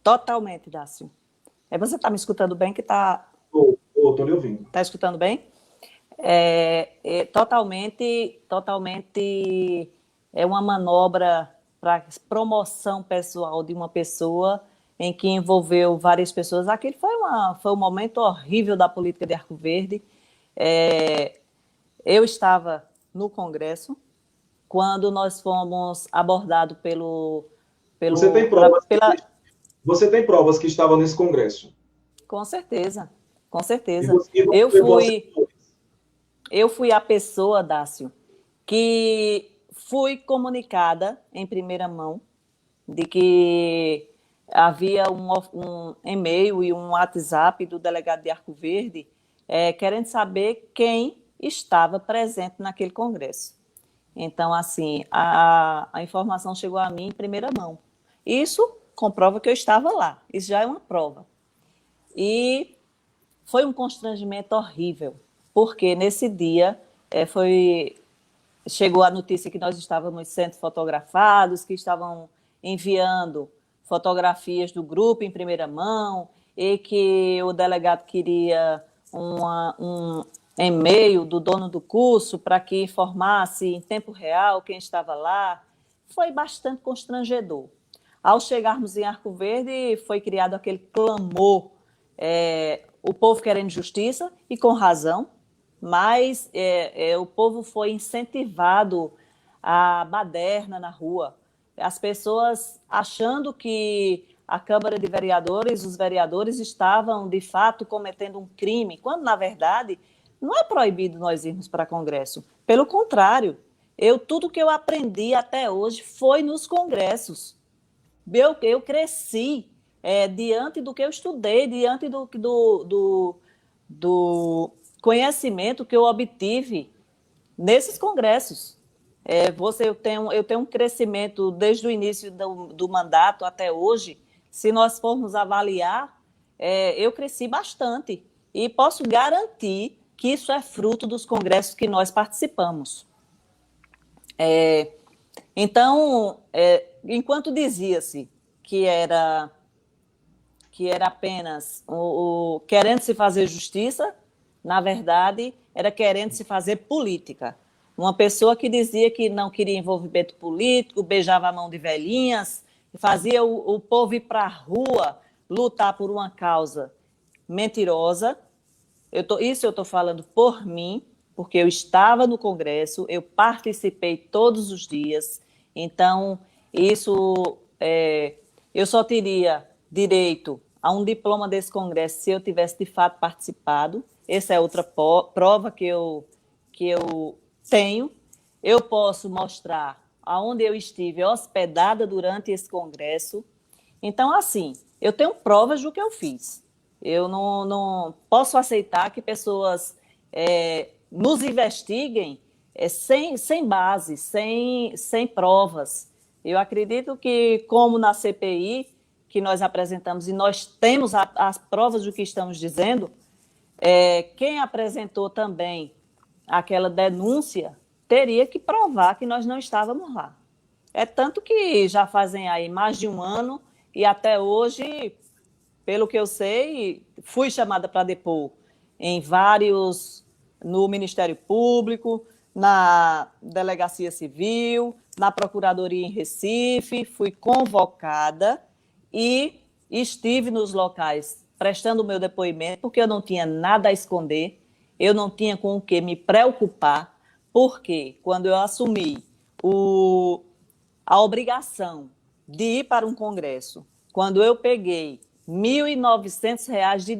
Totalmente, Dácio. Você está me escutando bem? Estou lhe ouvindo. Está escutando bem? Totalmente é uma manobra para promoção pessoal de uma pessoa em que envolveu várias pessoas. Aquele foi um momento horrível da política de Arco Verde. Eu estava no Congresso quando nós fomos abordados pelo Você tem provas, você tem provas que estava nesse Congresso? Com certeza, com certeza. Eu fui a pessoa, Dácio, que fui comunicada em primeira mão de que havia um e-mail e um WhatsApp do delegado de Arco Verde querendo saber quem estava presente naquele congresso. Então, assim, a informação chegou a mim em primeira mão. Isso comprova que eu estava lá. Isso já é uma prova. E foi um constrangimento horrível, porque nesse dia chegou a notícia que nós estávamos sendo fotografados, que estavam enviando fotografias do grupo em primeira mão e que o delegado queria um e-mail do dono do curso para que informasse em tempo real quem estava lá. Foi bastante constrangedor. Ao chegarmos em Arco Verde, foi criado aquele clamor, o povo querendo justiça, e com razão, mas o povo foi incentivado à baderna na rua. As pessoas achando que a Câmara de Vereadores, os vereadores estavam, de fato, cometendo um crime, quando, na verdade, não é proibido nós irmos para Congresso. Pelo contrário, tudo que eu aprendi até hoje foi nos congressos. Eu cresci diante do que eu estudei, diante do conhecimento que eu obtive nesses congressos. Eu tenho um crescimento desde o início do mandato até hoje. Se nós formos avaliar, eu cresci bastante e posso garantir que isso é fruto dos congressos que nós participamos. Então, enquanto dizia-se que era apenas querendo se fazer justiça, na verdade, era querendo se fazer política. Uma pessoa que dizia que não queria envolvimento político, beijava a mão de velhinhas, fazia o povo ir para a rua lutar por uma causa mentirosa. Isso eu estou falando por mim, porque eu estava no Congresso, eu participei todos os dias. Então, eu só teria direito a um diploma desse Congresso se eu tivesse, de fato, participado. Essa é outra prova que eu tenho. Eu posso mostrar aonde eu estive hospedada durante esse Congresso. Então, assim, eu tenho provas do que eu fiz. Eu não posso aceitar que pessoas nos investiguem sem base, sem provas. Eu acredito que, como na CPI, que nós apresentamos, e nós temos as provas do que estamos dizendo, quem apresentou também aquela denúncia teria que provar que nós não estávamos lá. Tanto que já fazem aí mais de um ano e até hoje, pelo que eu sei, fui chamada para depor no Ministério Público, na Delegacia Civil, na Procuradoria em Recife, fui convocada e estive nos locais prestando o meu depoimento, porque eu não tinha nada a esconder, eu não tinha com o que me preocupar, porque quando eu assumi a obrigação de ir para um congresso, quando eu peguei R$ 1.900 de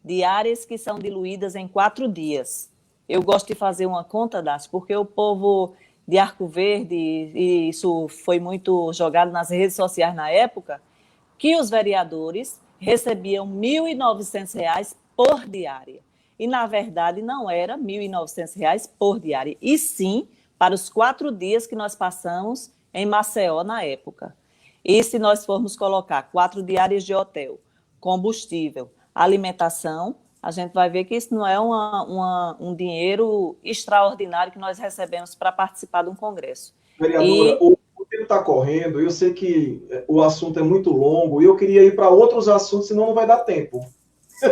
diárias que são diluídas em 4 dias. Eu gosto de fazer uma conta, Dácio, porque o povo de Arco Verde, e isso foi muito jogado nas redes sociais na época, que os vereadores recebiam R$ 1.900 por diária. E, na verdade, não era R$ 1.900 por diária, e sim para os 4 dias que nós passamos em Maceió na época. E se nós formos colocar 4 diárias de hotel, combustível, alimentação, a gente vai ver que isso não é um dinheiro extraordinário que nós recebemos para participar de um congresso. Vereadora, o tempo está correndo, eu sei que o assunto é muito longo e eu queria ir para outros assuntos, senão não vai dar tempo.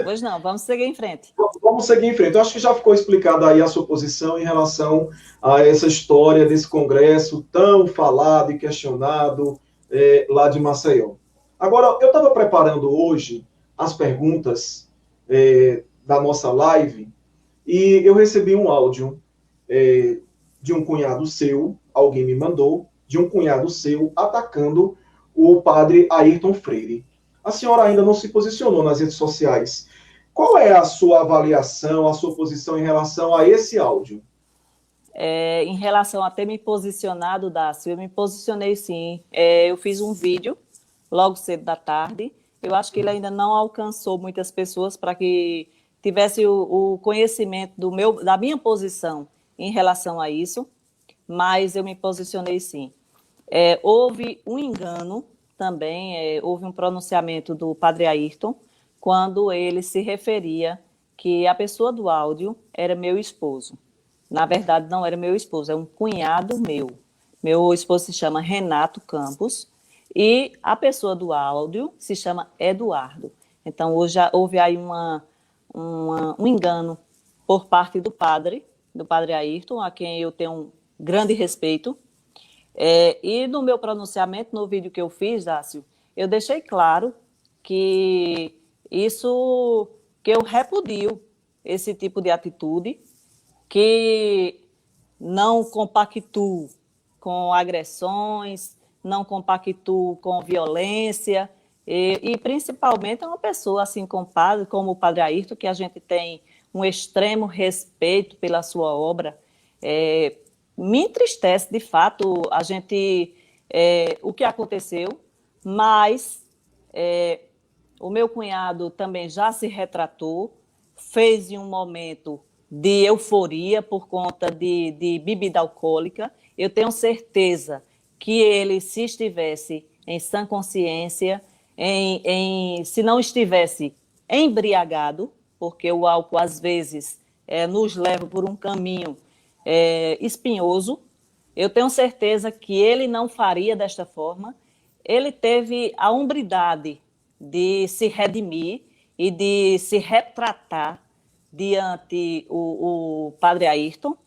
Pois não, vamos seguir em frente. Vamos seguir em frente. Eu acho que já ficou explicada aí a sua posição em relação a essa história desse congresso tão falado e questionado lá de Maceió. Agora, eu estava preparando hoje as perguntas da nossa live e eu recebi um áudio de um cunhado seu, alguém me mandou, de um cunhado seu atacando o padre Ayrton Freire. A senhora ainda não se posicionou nas redes sociais. Qual é a sua avaliação, a sua posição em relação a esse áudio? Em relação a ter me posicionado, Dácio, eu me posicionei sim. Eu fiz um vídeo logo cedo da tarde. Eu acho que ele ainda não alcançou muitas pessoas para que tivesse o conhecimento da minha posição em relação a isso, mas eu me posicionei sim. Houve um engano também, houve um pronunciamento do padre Ayrton, quando ele se referia que a pessoa do áudio era meu esposo. Na verdade, não era meu esposo, é um cunhado meu. Meu esposo se chama Renato Campos e a pessoa do áudio se chama Eduardo. Então, hoje houve aí um engano por parte do padre Ayrton, a quem eu tenho um grande respeito. E no meu pronunciamento, no vídeo que eu fiz, Dácio, eu deixei claro que eu repudio esse tipo de atitude, que não compactuo com agressões, não compactuo com violência, e principalmente uma pessoa assim como o padre Ayrton, que a gente tem um extremo respeito pela sua obra. Me entristece, de fato, o que aconteceu, mas o meu cunhado também já se retratou, fez em um momento de euforia por conta de bebida alcoólica. Eu tenho certeza que ele, se estivesse em sã consciência, se não estivesse embriagado, porque o álcool, às vezes, nos leva por um caminho espinhoso, eu tenho certeza que ele não faria desta forma. Ele teve a hombridade de se redimir e de se retratar diante o padre Ayrton,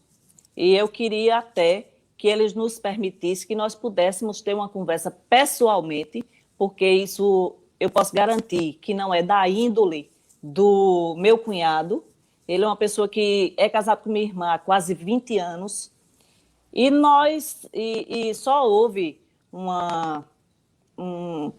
e eu queria até que eles nos permitissem que nós pudéssemos ter uma conversa pessoalmente, porque isso eu posso garantir que não é da índole do meu cunhado. Ele é uma pessoa que é casado com minha irmã há quase 20 anos, e só houve um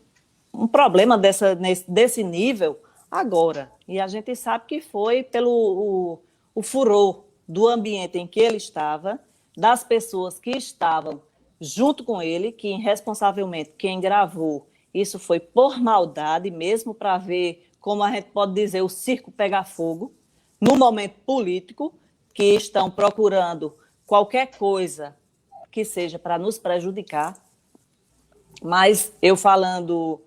problema desse nível agora. E a gente sabe que foi pelo o furor do ambiente em que ele estava, das pessoas que estavam junto com ele, que irresponsavelmente quem gravou isso foi por maldade, mesmo para ver, como a gente pode dizer, o circo pegar fogo, no momento político, que estão procurando qualquer coisa que seja para nos prejudicar. Mas eu falando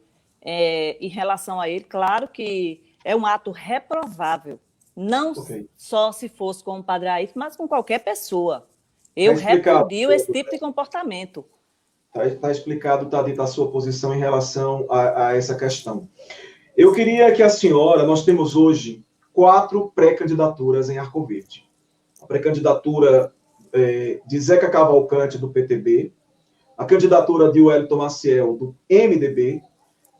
em relação a ele, claro que é um ato reprovável, não só se fosse com o padre Ayrton, mas com qualquer pessoa. Eu repudio esse tipo de comportamento. Está explicado, está dita a sua posição em relação a essa questão. Eu queria que a senhora, nós temos hoje 4 pré-candidaturas em Arco Verde. A pré-candidatura de Zeca Cavalcante, do PTB, a candidatura de Wellington Maciel, do MDB,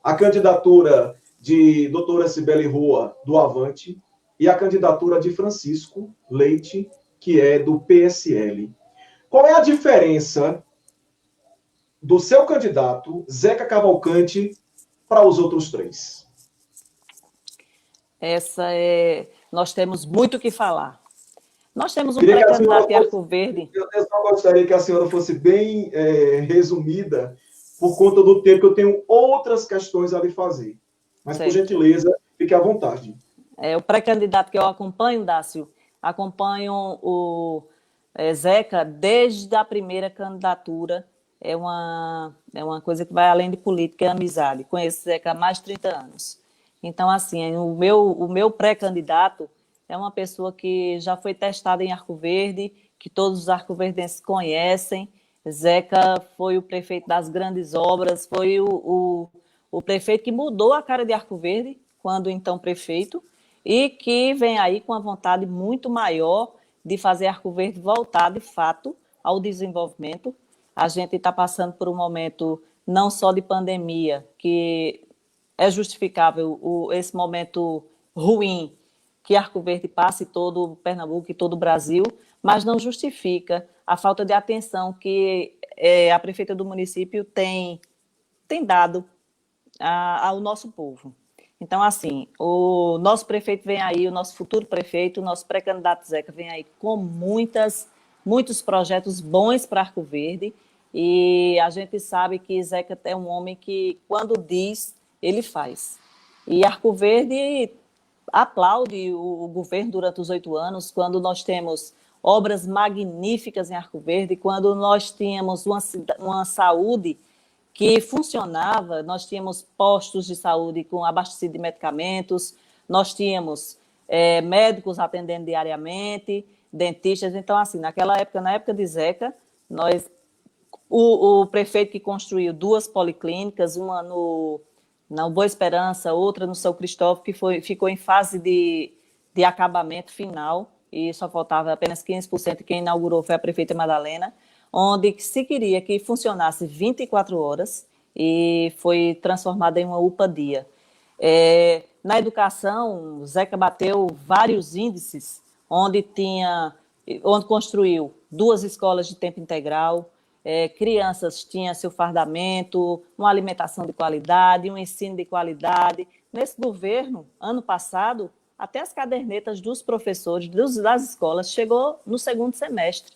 a candidatura de doutora Cibele Rua, do Avante, e a candidatura de Francisco Leite, que é do PSL. Qual é a diferença do seu candidato, Zeca Cavalcante, para os outros 3? Nós temos muito o que falar. Nós temos um Queria que a senhora pré-candidato em Arco Verde. Eu só gostaria que a senhora fosse bem resumida, por conta do tempo que eu tenho outras questões a lhe fazer. Mas, por Certo. gentileza, fique à vontade. O pré-candidato que eu acompanho, Dácio, acompanho o Zeca desde a primeira candidatura. É uma coisa que vai além de política, é amizade. Conheço Zeca há mais de 30 anos. Então, assim, o meu pré-candidato é uma pessoa que já foi testada em Arco Verde, que todos os arcoverdenses conhecem. Zeca foi o prefeito das grandes obras, foi o prefeito que mudou a cara de Arco Verde, quando então prefeito, e que vem aí com uma vontade muito maior de fazer Arco Verde voltar, de fato, ao desenvolvimento. A gente está passando por um momento não só de pandemia, que é justificável esse momento ruim que Arco Verde passa, e todo Pernambuco e todo o Brasil, mas não justifica a falta de atenção que a prefeita do município tem dado ao nosso povo. Então, assim, o nosso prefeito vem aí, o nosso futuro prefeito, o nosso pré-candidato Zeca vem aí com muitos projetos bons para Arco Verde, e a gente sabe que Zeca é um homem que, quando diz, ele faz. E Arco Verde aplaude o governo durante os 8 anos, quando nós temos obras magníficas em Arco Verde, quando nós tínhamos uma saúde que funcionava, nós tínhamos postos de saúde com abastecido de medicamentos, nós tínhamos médicos atendendo diariamente, dentistas. Então, assim, na época de Zeca, o prefeito que construiu 2 policlínicas, uma na Boa Esperança, outra no São Cristóvão, que ficou em fase de acabamento final, e só faltava apenas 15%, e quem inaugurou foi a prefeita Madalena, onde se queria que funcionasse 24 horas, e foi transformada em uma UPA-dia. Na educação, Zeca bateu vários índices, onde construiu 2 escolas de tempo integral, crianças tinham seu fardamento, uma alimentação de qualidade, um ensino de qualidade. Nesse governo, ano passado, até as cadernetas dos professores das escolas chegou no 2º semestre.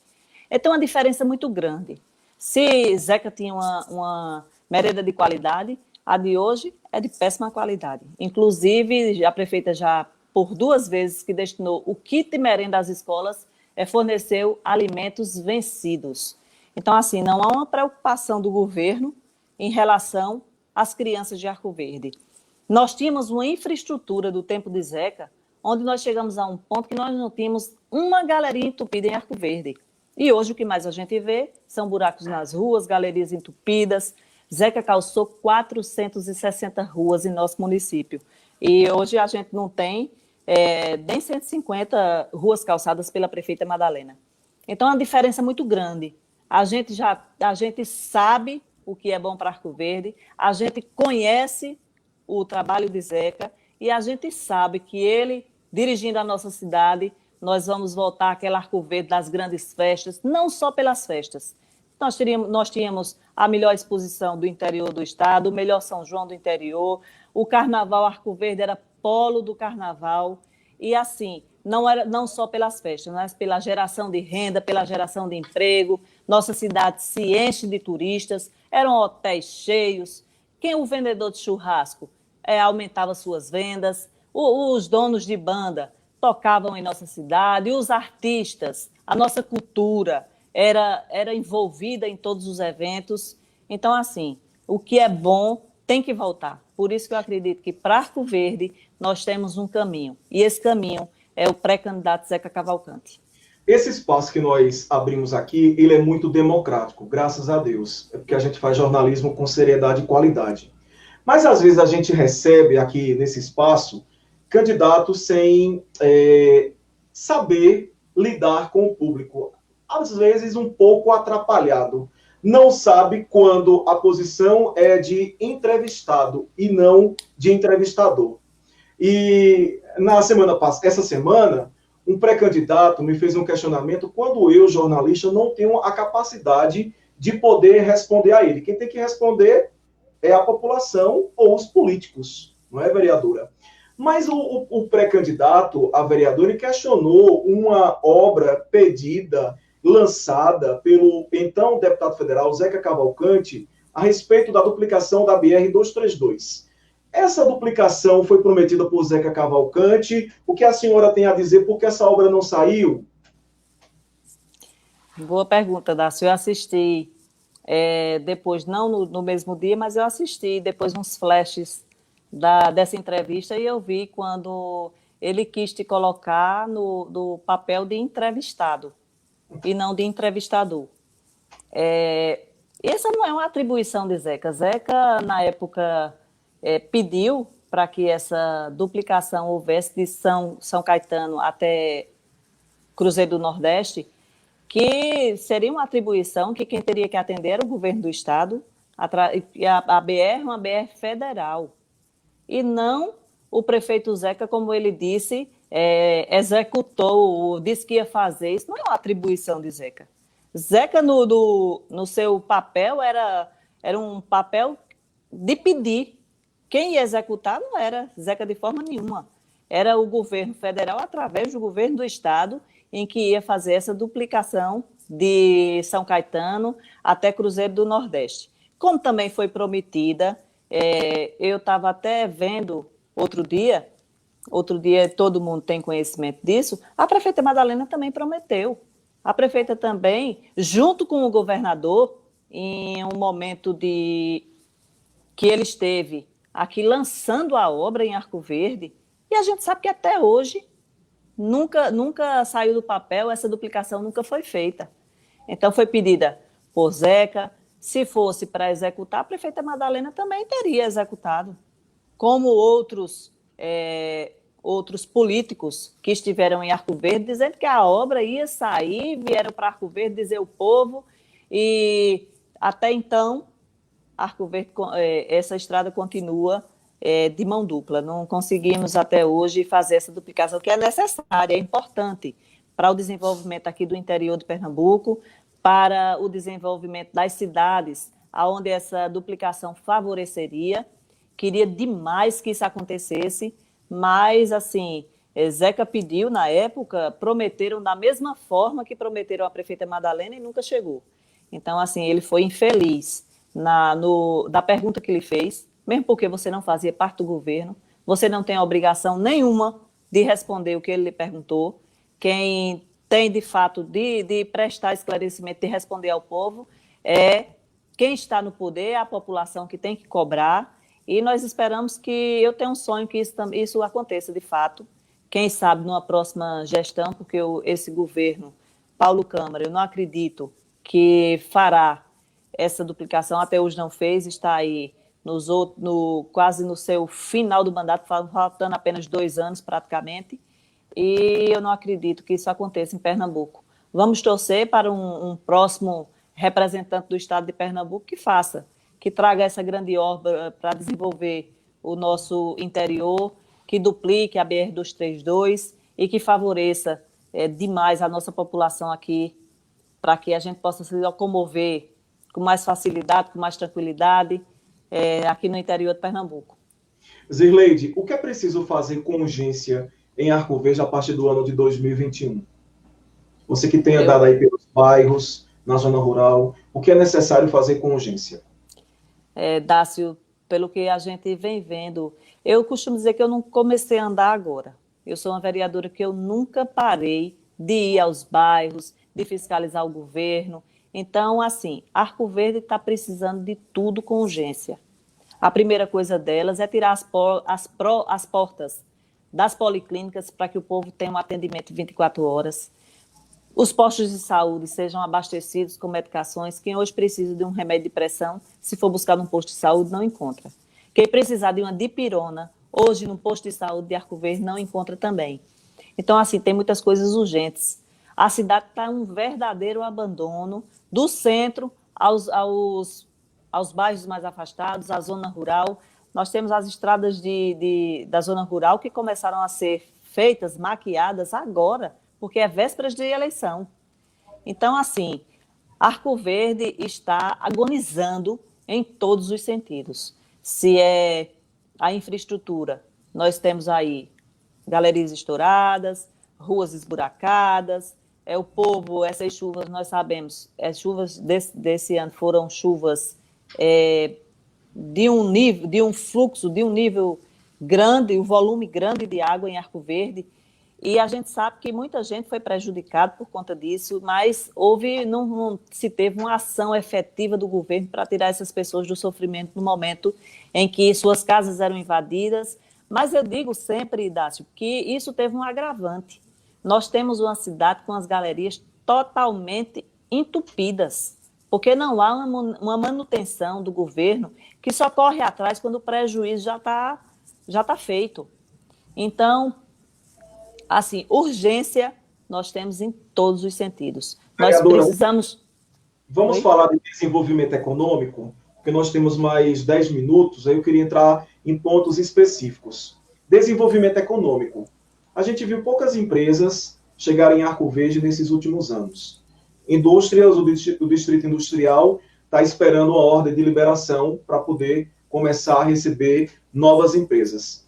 Então, uma diferença muito grande. Se Zeca tinha uma merenda de qualidade, a de hoje é de péssima qualidade. Inclusive, a prefeita já, por 2 vezes que destinou o kit de merenda às escolas, forneceu alimentos vencidos. Então, assim, não há uma preocupação do governo em relação às crianças de Arco Verde. Nós tínhamos uma infraestrutura do tempo de Zeca, onde nós chegamos a um ponto que nós não tínhamos uma galeria entupida em Arco Verde. E hoje o que mais a gente vê são buracos nas ruas, galerias entupidas. Zeca calçou 460 ruas em nosso município. E hoje a gente não tem nem 150 ruas calçadas pela prefeita Madalena. Então, é uma diferença muito grande. A gente sabe o que é bom para Arco Verde, a gente conhece o trabalho de Zeca, e a gente sabe que ele, dirigindo a nossa cidade, nós vamos voltar àquela Arco Verde das grandes festas, não só pelas festas. Nós tínhamos a melhor exposição do interior do estado, o melhor São João do interior, o carnaval Arco Verde era polo do carnaval, e assim, não só pelas festas, mas pela geração de renda, pela geração de emprego. Nossa cidade se enche de turistas, eram hotéis cheios. O vendedor de churrasco aumentava suas vendas, os donos de banda tocavam em nossa cidade, os artistas, a nossa cultura era envolvida em todos os eventos. Então, assim, o que é bom tem que voltar. Por isso que eu acredito que para Arco Verde nós temos um caminho, e esse caminho é o pré-candidato Zeca Cavalcante. Esse espaço que nós abrimos aqui, ele é muito democrático, graças a Deus. É porque a gente faz jornalismo com seriedade e qualidade. Mas, às vezes, a gente recebe aqui nesse espaço candidatos sem saber lidar com o público. Às vezes, um pouco atrapalhado. Não sabe quando a posição é de entrevistado e não de entrevistador. E essa semana, um pré-candidato me fez um questionamento quando eu, jornalista, não tenho a capacidade de poder responder a ele. Quem tem que responder é a população ou os políticos, não é, vereadora? Mas o pré-candidato a vereador ele questionou uma obra pedida, lançada pelo então deputado federal Zeca Cavalcante, a respeito da duplicação da BR-232. Essa duplicação foi prometida por Zeca Cavalcante. O que a senhora tem a dizer por que essa obra não saiu? Boa pergunta, Dácio. Eu assisti depois, não no mesmo dia, mas eu assisti depois uns flashes dessa entrevista e eu vi quando ele quis te colocar no papel de entrevistado e não de entrevistador. Essa não é uma atribuição de Zeca. Zeca, na época, pediu para que essa duplicação houvesse de São Caetano até Cruzeiro do Nordeste, que seria uma atribuição que quem teria que atender era o governo do Estado, a BR é uma BR federal, e não o prefeito Zeca, como ele disse, executou, disse que ia fazer. Isso não é uma atribuição de Zeca. Zeca, no seu papel, era um papel de pedir. Quem ia executar não era Zeca de forma nenhuma. Era o governo federal, através do governo do Estado, em que ia fazer essa duplicação de São Caetano até Cruzeiro do Nordeste. Como também foi prometida, eu estava até vendo outro dia todo mundo tem conhecimento disso, a prefeita Madalena também prometeu. A prefeita também, junto com o governador, em um momento que ele esteve aqui lançando a obra em Arco Verde, e a gente sabe que até hoje nunca saiu do papel, essa duplicação nunca foi feita. Então foi pedida por Zeca, se fosse para executar, a prefeita Madalena também teria executado, como outros políticos que estiveram em Arco Verde, dizendo que a obra ia sair, vieram para Arco Verde dizer o povo, e até então, Arco Verde, essa estrada continua de mão dupla. Não conseguimos até hoje fazer essa duplicação, que é necessária, é importante para o desenvolvimento aqui do interior de Pernambuco, para o desenvolvimento das cidades, onde essa duplicação favoreceria. Queria demais que isso acontecesse, mas, assim, Zeca pediu na época, prometeram da mesma forma que prometeram a prefeita Madalena e nunca chegou. Então, assim, ele foi infeliz da pergunta que ele fez, mesmo porque você não fazia parte do governo, você não tem obrigação nenhuma de responder o que ele lhe perguntou. Quem tem, de fato, de prestar esclarecimento, de responder ao povo, é quem está no poder, é a população que tem que cobrar, e nós esperamos eu tenho um sonho que isso aconteça de fato, quem sabe numa próxima gestão, porque esse governo, Paulo Câmara, eu não acredito que fará essa duplicação, até hoje não fez, está aí quase no seu final do mandato, faltando apenas 2 anos praticamente, e eu não acredito que isso aconteça em Pernambuco. Vamos torcer para um próximo representante do estado de Pernambuco que traga essa grande obra para desenvolver o nosso interior, que duplique a BR-232 e que favoreça demais a nossa população aqui, para que a gente possa se locomover com mais facilidade, com mais tranquilidade, aqui no interior de Pernambuco. Zirleide, o que é preciso fazer com urgência em Arco Verde a partir do ano de 2021? Você que tem andado aí pelos bairros, na zona rural, o que é necessário fazer com urgência? Dácio, pelo que a gente vem vendo, eu costumo dizer que eu não comecei a andar agora. Eu sou uma vereadora que eu nunca parei de ir aos bairros, de fiscalizar o governo. Então, assim, Arco Verde está precisando de tudo com urgência. A primeira coisa delas é tirar as portas das policlínicas para que o povo tenha um atendimento 24 horas. Os postos de saúde sejam abastecidos com medicações. Quem hoje precisa de um remédio de pressão, se for buscar num posto de saúde, não encontra. Quem precisar de uma dipirona, hoje no posto de saúde de Arco Verde, não encontra também. Então, assim, tem muitas coisas urgentes. A cidade está um verdadeiro abandono, do centro aos bairros mais afastados, à zona rural. Nós temos as estradas da zona rural que começaram a ser feitas, maquiadas agora, porque é vésperas de eleição. Então, assim, Arco Verde está agonizando em todos os sentidos. Se é a infraestrutura, nós temos aí galerias estouradas, ruas esburacadas, o povo, essas chuvas, nós sabemos, as chuvas desse ano foram chuvas de um nível, de um fluxo, de um nível grande, um volume grande de água em Arco Verde, e a gente sabe que muita gente foi prejudicada por conta disso, mas não se teve uma ação efetiva do governo para tirar essas pessoas do sofrimento no momento em que suas casas eram invadidas. Mas eu digo sempre, Dácio, que isso teve um agravante. Nós temos uma cidade com as galerias totalmente entupidas, porque não há uma manutenção do governo que só corre atrás quando o prejuízo já tá feito. Então, assim, urgência nós temos em todos os sentidos. Nós precisamos... Vamos falar de desenvolvimento econômico, porque nós temos mais 10 minutos, aí eu queria entrar em pontos específicos. Desenvolvimento econômico. A gente viu poucas empresas chegarem em Arco Verde nesses últimos anos. Indústrias, o Distrito Industrial está esperando uma ordem de liberação para poder começar a receber novas empresas.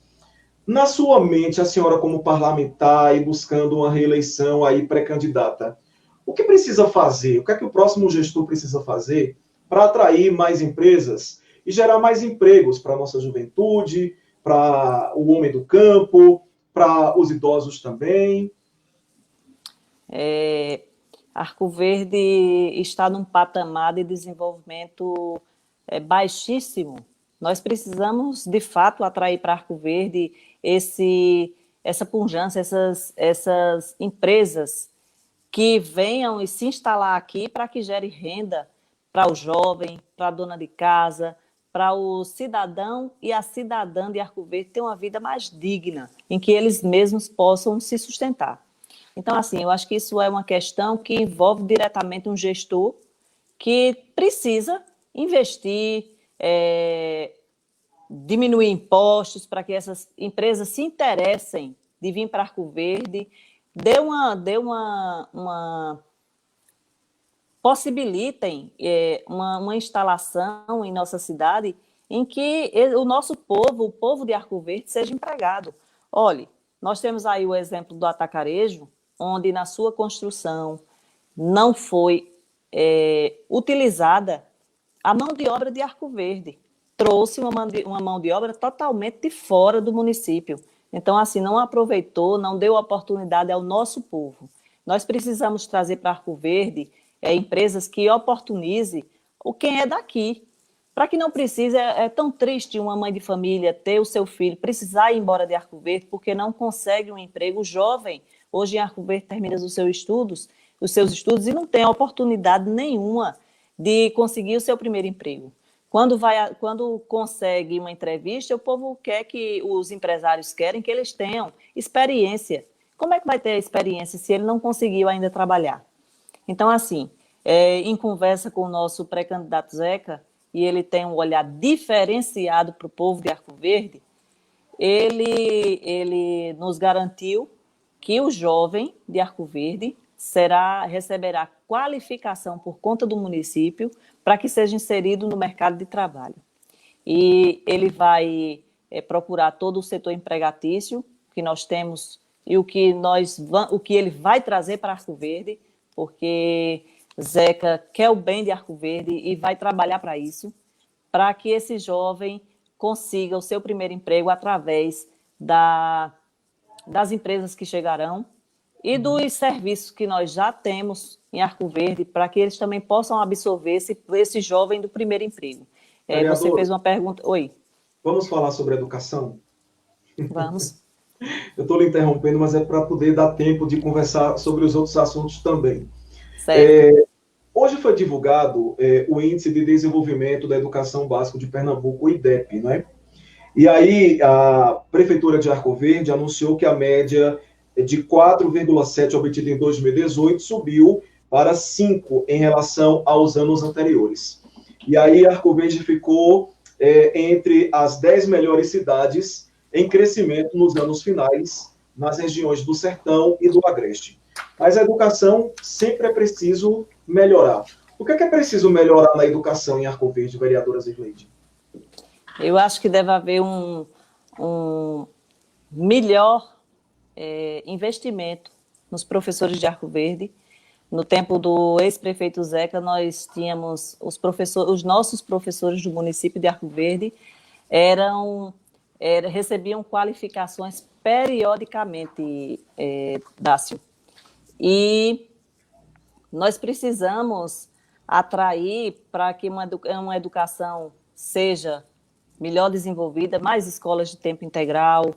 Na sua mente, a senhora como parlamentar e buscando uma reeleição aí pré-candidata, o que precisa fazer? O que é que o próximo gestor precisa fazer para atrair mais empresas e gerar mais empregos para a nossa juventude, para o homem do campo, para os idosos também? Arco Verde está num patamar de desenvolvimento baixíssimo. Nós precisamos, de fato, atrair para Arco Verde essa pujança, essas empresas que venham e se instalar aqui para que gere renda para o jovem, para a dona de casa, para o cidadão e a cidadã de Arco Verde ter uma vida mais digna, em que eles mesmos possam se sustentar. Então, assim, eu acho que isso é uma questão que envolve diretamente um gestor que precisa investir, diminuir impostos para que essas empresas se interessem de vir para Arco Verde, possibilitem uma instalação em nossa cidade em que o nosso povo, o povo de Arco Verde, seja empregado. Olhe, nós temos aí o exemplo do Atacarejo, onde na sua construção não foi utilizada a mão de obra de Arco Verde. Trouxe uma mão de obra totalmente de fora do município. Então, assim, não aproveitou, não deu oportunidade ao nosso povo. Nós precisamos trazer para Arco Verde empresas que oportunizem quem é daqui, para que não precise. É tão triste uma mãe de família ter o seu filho precisar ir embora de Arco Verde porque não consegue um emprego jovem. Hoje em Arco Verde termina os seus estudos e não tem oportunidade nenhuma de conseguir o seu primeiro emprego. Quando consegue uma entrevista, o povo quer os empresários querem que eles tenham experiência. Como é que vai ter experiência se ele não conseguiu ainda trabalhar? Então, assim, em conversa com o nosso pré-candidato Zeca, e ele tem um olhar diferenciado para o povo de Arco Verde, ele nos garantiu que o jovem de Arco Verde receberá qualificação por conta do município para que seja inserido no mercado de trabalho. E ele vai procurar todo o setor empregatício que nós temos e o que ele vai trazer para Arco Verde, porque Zeca quer o bem de Arco Verde e vai trabalhar para isso, para que esse jovem consiga o seu primeiro emprego através das empresas que chegarão e dos serviços que nós já temos em Arco Verde, para que eles também possam absorver esse jovem do primeiro emprego. Você fez uma pergunta... Oi. Vamos falar sobre educação? Vamos. Eu estou lhe interrompendo, mas é para poder dar tempo de conversar sobre os outros assuntos também. Certo. Hoje foi divulgado o Índice de Desenvolvimento da Educação Básica de Pernambuco, o IDEP, não é? E aí a Prefeitura de Arco Verde anunciou que a média de 4,7 obtida em 2018 subiu para 5 em relação aos anos anteriores. E aí Arco Verde ficou entre as 10 melhores cidades em crescimento nos anos finais, nas regiões do Sertão e do Agreste. Mas a educação sempre é preciso melhorar. O que é preciso melhorar na educação em Arco Verde, vereadora Zirleide? Eu acho que deve haver melhor investimento nos professores de Arco Verde. No tempo do ex-prefeito Zeca, nós tínhamos os nossos professores do município de Arco Verde recebiam qualificações periodicamente, Dácio. E nós precisamos atrair para que uma educação seja melhor desenvolvida, mais escolas de tempo integral.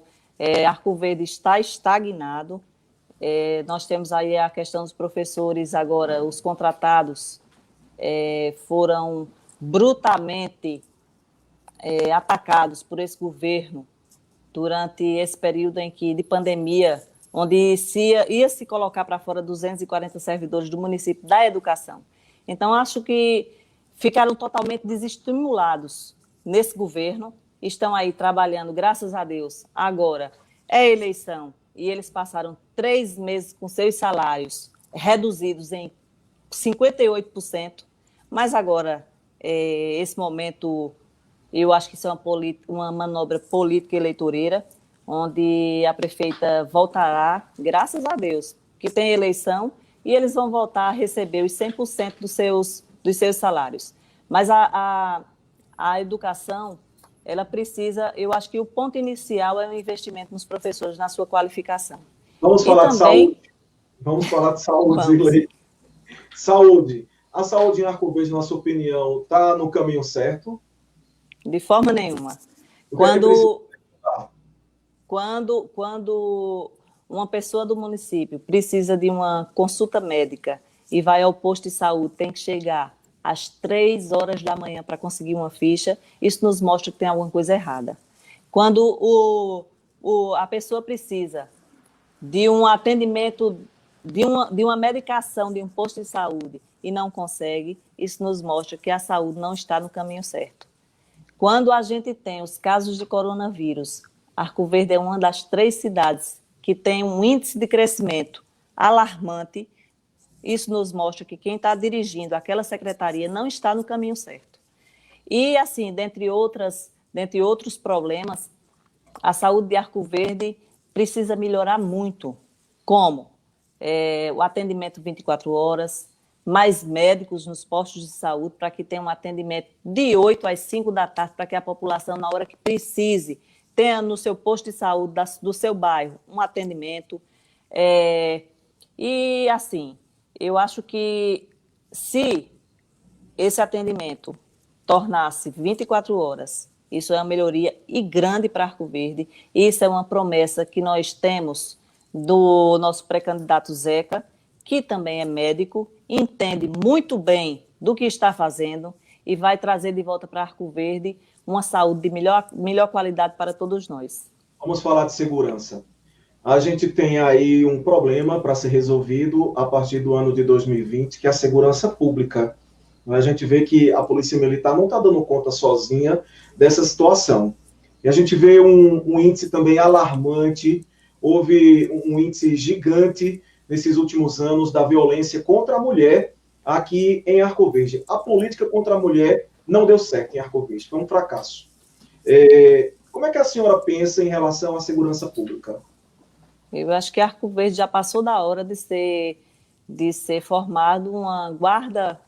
Arco Verde está estagnado. Nós temos aí a questão dos professores agora, os contratados foram brutalmente atacados por esse governo durante esse período de pandemia, onde ia se colocar para fora 240 servidores do município da educação. Então, acho que ficaram totalmente desestimulados nesse governo, estão aí trabalhando, graças a Deus. Agora, eleição, e eles passaram 3 meses com seus salários reduzidos em 58%, mas agora, esse momento, eu acho que isso é uma manobra política eleitoreira, onde a prefeita voltará, graças a Deus, que tem eleição, e eles vão voltar a receber os 100% dos seus salários. Mas a educação, ela precisa, eu acho que o ponto inicial é o investimento nos professores, na sua qualificação. Vamos falar de saúde. Vamos falar de saúde, Zirlei. Saúde. A saúde em Arco Verde, na sua opinião, está no caminho certo? De forma nenhuma. Quando uma pessoa do município precisa de uma consulta médica e vai ao posto de saúde, tem que chegar às 3 horas da manhã para conseguir uma ficha, isso nos mostra que tem alguma coisa errada. Quando a pessoa precisa de um atendimento, de uma medicação de um posto de saúde e não consegue, isso nos mostra que a saúde não está no caminho certo. Quando a gente tem os casos de coronavírus, Arco Verde é uma das 3 cidades que tem um índice de crescimento alarmante. Isso nos mostra que quem está dirigindo aquela secretaria não está no caminho certo. E, assim, dentre outros problemas, a saúde de Arco Verde precisa melhorar muito. Como? O atendimento 24 horas, mais médicos nos postos de saúde, para que tenha um atendimento de 8 às 5 da tarde, para que a população, na hora que precise, tenha no seu posto de saúde do seu bairro um atendimento. E, assim, eu acho que se esse atendimento tornasse 24 horas, isso é uma melhoria e grande para Arco Verde. Isso é uma promessa que nós temos do nosso pré-candidato Zeca, que também é médico, entende muito bem do que está fazendo e vai trazer de volta para Arco Verde uma saúde de melhor qualidade para todos nós. Vamos falar de segurança. A gente tem aí um problema para ser resolvido a partir do ano de 2020, que é a segurança pública. A gente vê que a Polícia Militar não está dando conta sozinha dessa situação. E a gente vê um índice também alarmante, houve um índice gigante nesses últimos anos da violência contra a mulher aqui em Arco Verde. A política contra a mulher não deu certo em Arco Verde, foi um fracasso. Como é que a senhora pensa em relação à segurança pública? Eu acho que Arco Verde já passou da hora de ser formado uma guarda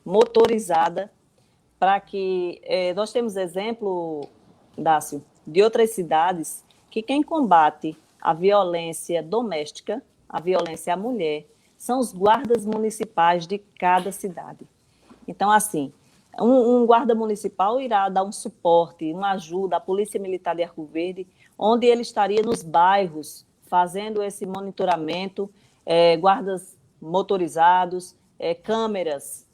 motorizada, para que nós temos exemplo, Dácio, de outras cidades que quem combate a violência doméstica, a violência à mulher, são os guardas municipais de cada cidade. Então, assim, um guarda municipal irá dar um suporte, uma ajuda à Polícia Militar de Arco Verde, onde ele estaria nos bairros fazendo esse monitoramento, guardas motorizados, câmeras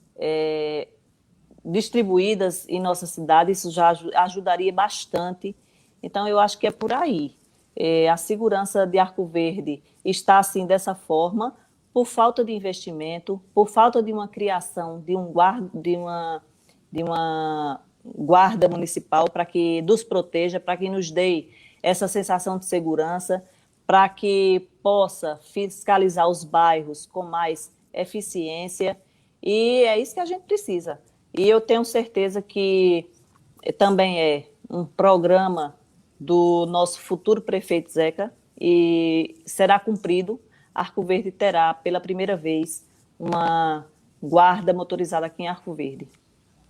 distribuídas em nossa cidade. Isso já ajudaria bastante. Então, eu acho que é por aí. A segurança de Arco Verde está assim dessa forma, por falta de investimento, por falta de uma criação de uma guarda municipal para que nos proteja, para que nos dê essa sensação de segurança, para que possa fiscalizar os bairros com mais eficiência, e é isso que a gente precisa. E eu tenho certeza que também é um programa do nosso futuro prefeito Zeca, e será cumprido. Arco Verde terá, pela primeira vez, uma guarda motorizada aqui em Arco Verde.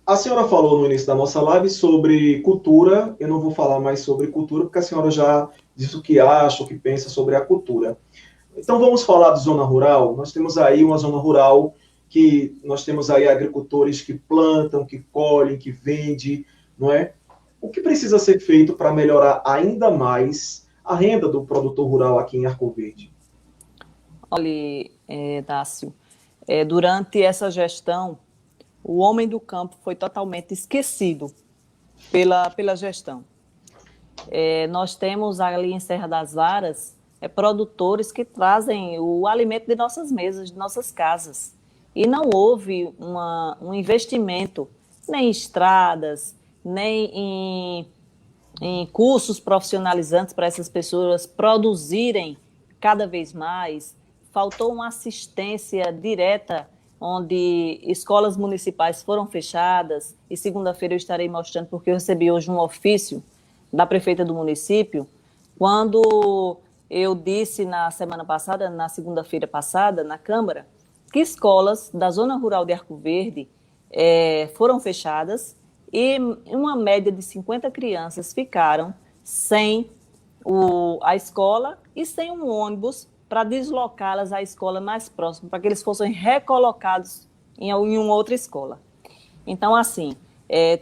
A senhora falou no início da nossa live sobre cultura. Eu não vou falar mais sobre cultura, porque a senhora já disse o que acha, o que pensa sobre a cultura. Então vamos falar de zona rural. Nós temos aí uma zona rural que nós temos aí agricultores que plantam, que colhem, que vendem, não é? O que precisa ser feito para melhorar ainda mais a renda do produtor rural aqui em Arco Verde? Olha, Dácio, durante essa gestão, o homem do campo foi totalmente esquecido pela gestão. Nós temos ali em Serra das Varas produtores que trazem o alimento de nossas mesas, de nossas casas. E não houve um investimento nem em estradas, nem em cursos profissionalizantes para essas pessoas produzirem cada vez mais. Faltou uma assistência direta, onde escolas municipais foram fechadas, e segunda-feira eu estarei mostrando, porque eu recebi hoje um ofício da prefeita do município, quando eu disse na semana passada, na segunda-feira passada, na Câmara, que escolas da zona rural de Arco Verde foram fechadas e uma média de 50 crianças ficaram sem a escola e sem um ônibus para deslocá-las à escola mais próxima, para que eles fossem recolocados em uma outra escola. Então, assim,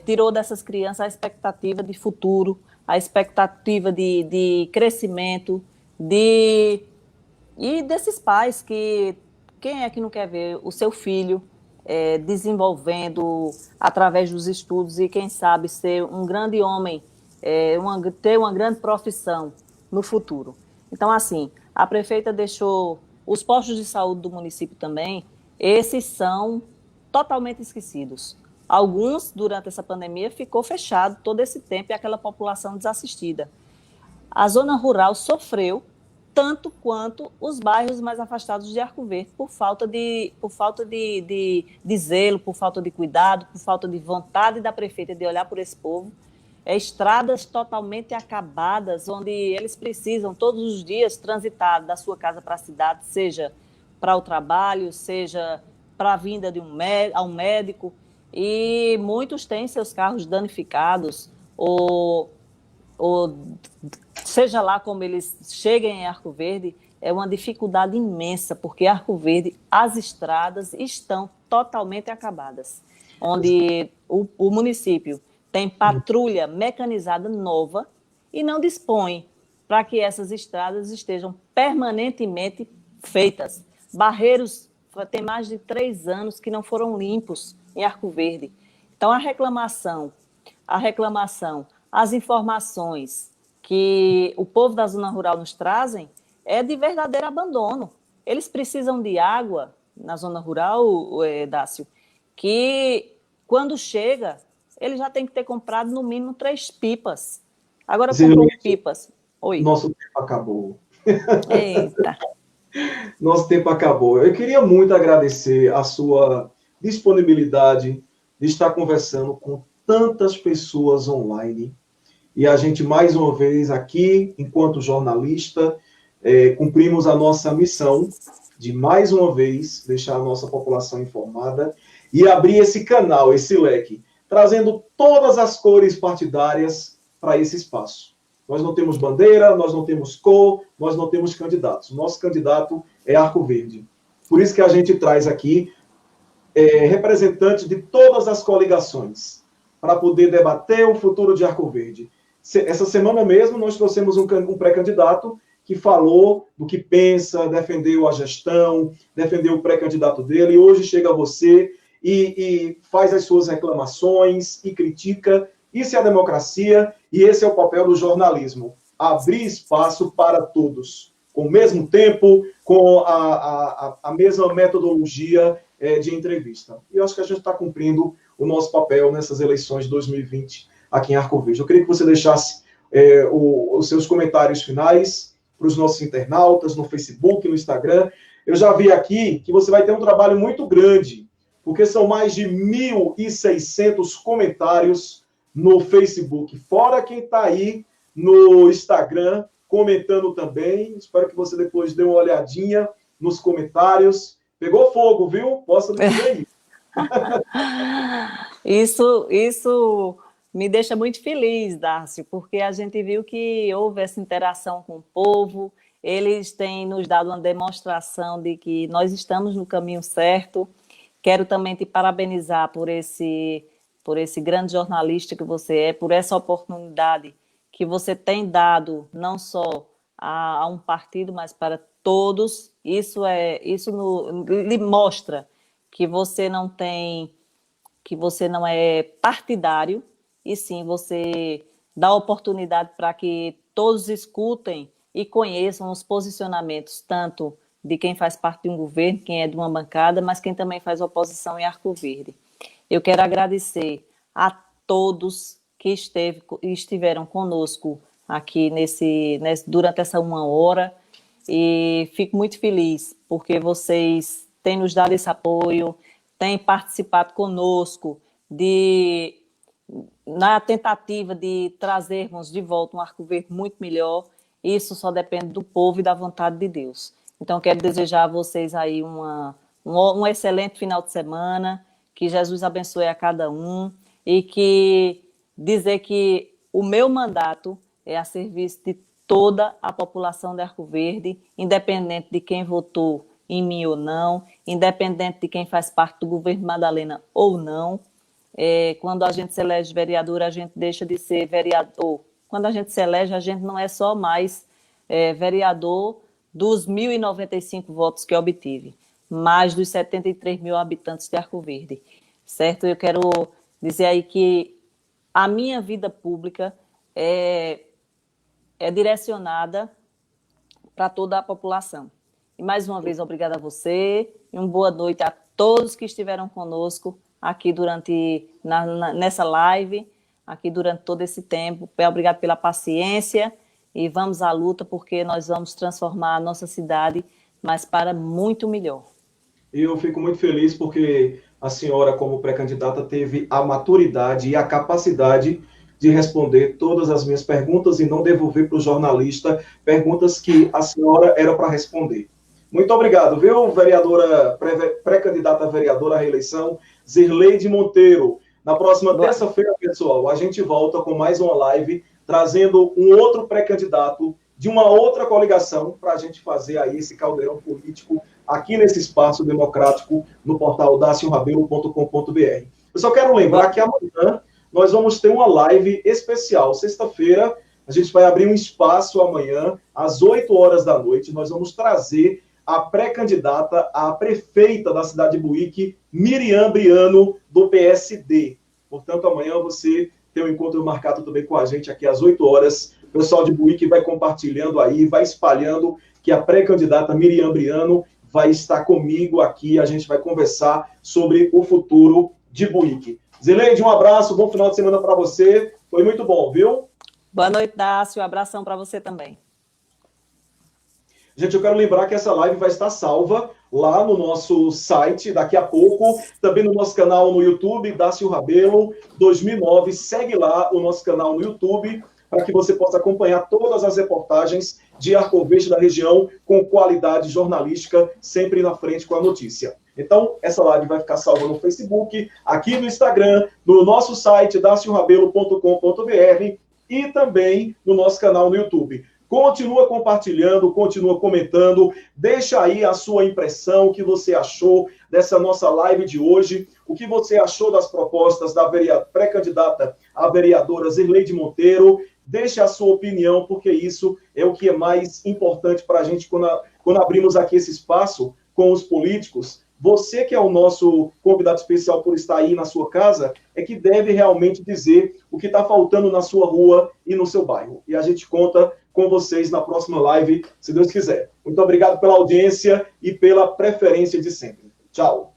tirou dessas crianças a expectativa de futuro, a expectativa de crescimento, e desses pais que, quem é que não quer ver o seu filho desenvolvendo através dos estudos e, quem sabe, ser um grande homem, ter uma grande profissão no futuro. Então, assim, a prefeita deixou os postos de saúde do município também, esses são totalmente esquecidos. Alguns, durante essa pandemia, ficou fechado todo esse tempo e aquela população desassistida. A zona rural sofreu tanto quanto os bairros mais afastados de Arco Verde, por falta de zelo, por falta de cuidado, por falta de vontade da prefeita de olhar por esse povo. Estradas totalmente acabadas, onde eles precisam todos os dias transitar da sua casa para a cidade, seja para o trabalho, seja para a vinda ao médico, e muitos têm seus carros danificados, ou seja lá como eles cheguem em Arco Verde, é uma dificuldade imensa, porque Arco Verde, as estradas estão totalmente acabadas, onde o município tem patrulha mecanizada nova e não dispõe para que essas estradas estejam permanentemente feitas. Barreiros tem mais de 3 anos que não foram limpos em Arco Verde. Então, a reclamação, as informações que o povo da zona rural nos trazem é de verdadeiro abandono. Eles precisam de água na zona rural, Dácio, que quando chega, ele já tem que ter comprado no mínimo 3 pipas. Agora comprou pipas. Oi. Nosso tempo acabou. Eita. Nosso tempo acabou. Eu queria muito agradecer a sua disponibilidade de estar conversando com tantas pessoas online. E a gente, mais uma vez, aqui, enquanto jornalista, cumprimos a nossa missão de, mais uma vez, deixar a nossa população informada e abrir esse canal, esse leque, trazendo todas as cores partidárias para esse espaço. Nós não temos bandeira, nós não temos cor, nós não temos candidatos. O nosso candidato é Arco Verde. Por isso que a gente traz aqui representantes de todas as coligações, para poder debater o futuro de Arco Verde. Essa semana mesmo, nós trouxemos um pré-candidato que falou do que pensa, defendeu a gestão, defendeu o pré-candidato dele, e hoje chega você e faz as suas reclamações e critica. Isso é a democracia e esse é o papel do jornalismo. Abrir espaço para todos, com o mesmo tempo, com a mesma metodologia de entrevista. E eu acho que a gente está cumprindo o nosso papel nessas eleições de 2020 aqui em Arco Verde. Eu queria que você deixasse os seus comentários finais para os nossos internautas no Facebook, no Instagram. Eu já vi aqui que você vai ter um trabalho muito grande, porque são mais de 1.600 comentários no Facebook, fora quem está aí no Instagram, comentando também. Espero que você depois dê uma olhadinha nos comentários. Pegou fogo, viu? Posso me dizer aí. Isso me deixa muito feliz, Darcio, porque a gente viu que houve essa interação com o povo, eles têm nos dado uma demonstração de que nós estamos no caminho certo. Quero também te parabenizar por esse grande jornalista que você é, por essa oportunidade que você tem dado, não só a um partido, mas para todos. Isso lhe mostra que você não é partidário, e sim você dá oportunidade para que todos escutem e conheçam os posicionamentos, tanto de quem faz parte de um governo, quem é de uma bancada, mas quem também faz oposição em Arco Verde. Eu quero agradecer a todos que estiveram conosco aqui durante essa 1 hora, e fico muito feliz porque vocês têm nos dado esse apoio, têm participado conosco na tentativa de trazermos de volta um Arco Verde muito melhor. Isso só depende do povo e da vontade de Deus. Então, quero desejar a vocês aí um excelente final de semana, que Jesus abençoe a cada um, e dizer que o meu mandato é a serviço de toda a população de Arco Verde, independente de quem votou em mim ou não, independente de quem faz parte do governo Madalena ou não. Quando a gente se elege vereador, a gente deixa de ser vereador. Quando a gente se elege, a gente não é só mais vereador dos 1.095 votos que eu obtive, mais dos 73 mil habitantes de Arco Verde, certo? Eu quero dizer aí que a minha vida pública é direcionada para toda a população. E mais uma vez, obrigada a você, e uma boa noite a todos que estiveram conosco aqui nessa live, aqui durante todo esse tempo. Obrigado pela paciência, e vamos à luta, porque nós vamos transformar a nossa cidade, mas para muito melhor. Eu fico muito feliz porque a senhora, como pré-candidata, teve a maturidade e a capacidade de responder todas as minhas perguntas e não devolver para o jornalista perguntas que a senhora era para responder. Muito obrigado, viu, vereadora, pré-candidata a vereadora à reeleição, Zirleide Monteiro. Na próxima terça-feira, pessoal, a gente volta com mais uma live, trazendo um outro pré-candidato de uma outra coligação, para a gente fazer aí esse caldeirão político aqui nesse espaço democrático no portal daciorabelo.com.br. Eu só quero lembrar que amanhã nós vamos ter uma live especial. Sexta-feira, a gente vai abrir um espaço amanhã, às 8 horas da noite. Nós vamos trazer a pré-candidata a prefeita da cidade de Buíque, Miriam Briano, do PSD. Portanto, amanhã você tem um encontro marcado também com a gente aqui às 8 horas. O pessoal de Buíque vai compartilhando aí, vai espalhando que a pré-candidata Miriam Briano vai estar comigo aqui. A gente vai conversar sobre o futuro de Buíque. Zirleide, um abraço, bom final de semana para você. Foi muito bom, viu? Boa noite, Dácio. Um abração para você também. Gente, eu quero lembrar que essa live vai estar salva lá no nosso site daqui a pouco, também no nosso canal no YouTube, Dácio Rabelo 2009. Segue lá o nosso canal no YouTube para que você possa acompanhar todas as reportagens de Arco Verde da região com qualidade jornalística, sempre na frente com a notícia. Então, essa live vai ficar salva no Facebook, aqui no Instagram, no nosso site, daciorabelo.com.br e também no nosso canal no YouTube. Continua compartilhando, continua comentando, deixa aí a sua impressão, o que você achou dessa nossa live de hoje, o que você achou das propostas da pré-candidata a vereadora Zirleide Monteiro. Deixe a sua opinião, porque isso é o que é mais importante para a gente quando abrimos aqui esse espaço com os políticos. Você, que é o nosso convidado especial por estar aí na sua casa, é que deve realmente dizer o que está faltando na sua rua e no seu bairro. E a gente conta com vocês na próxima live, se Deus quiser. Muito obrigado pela audiência e pela preferência de sempre. Tchau.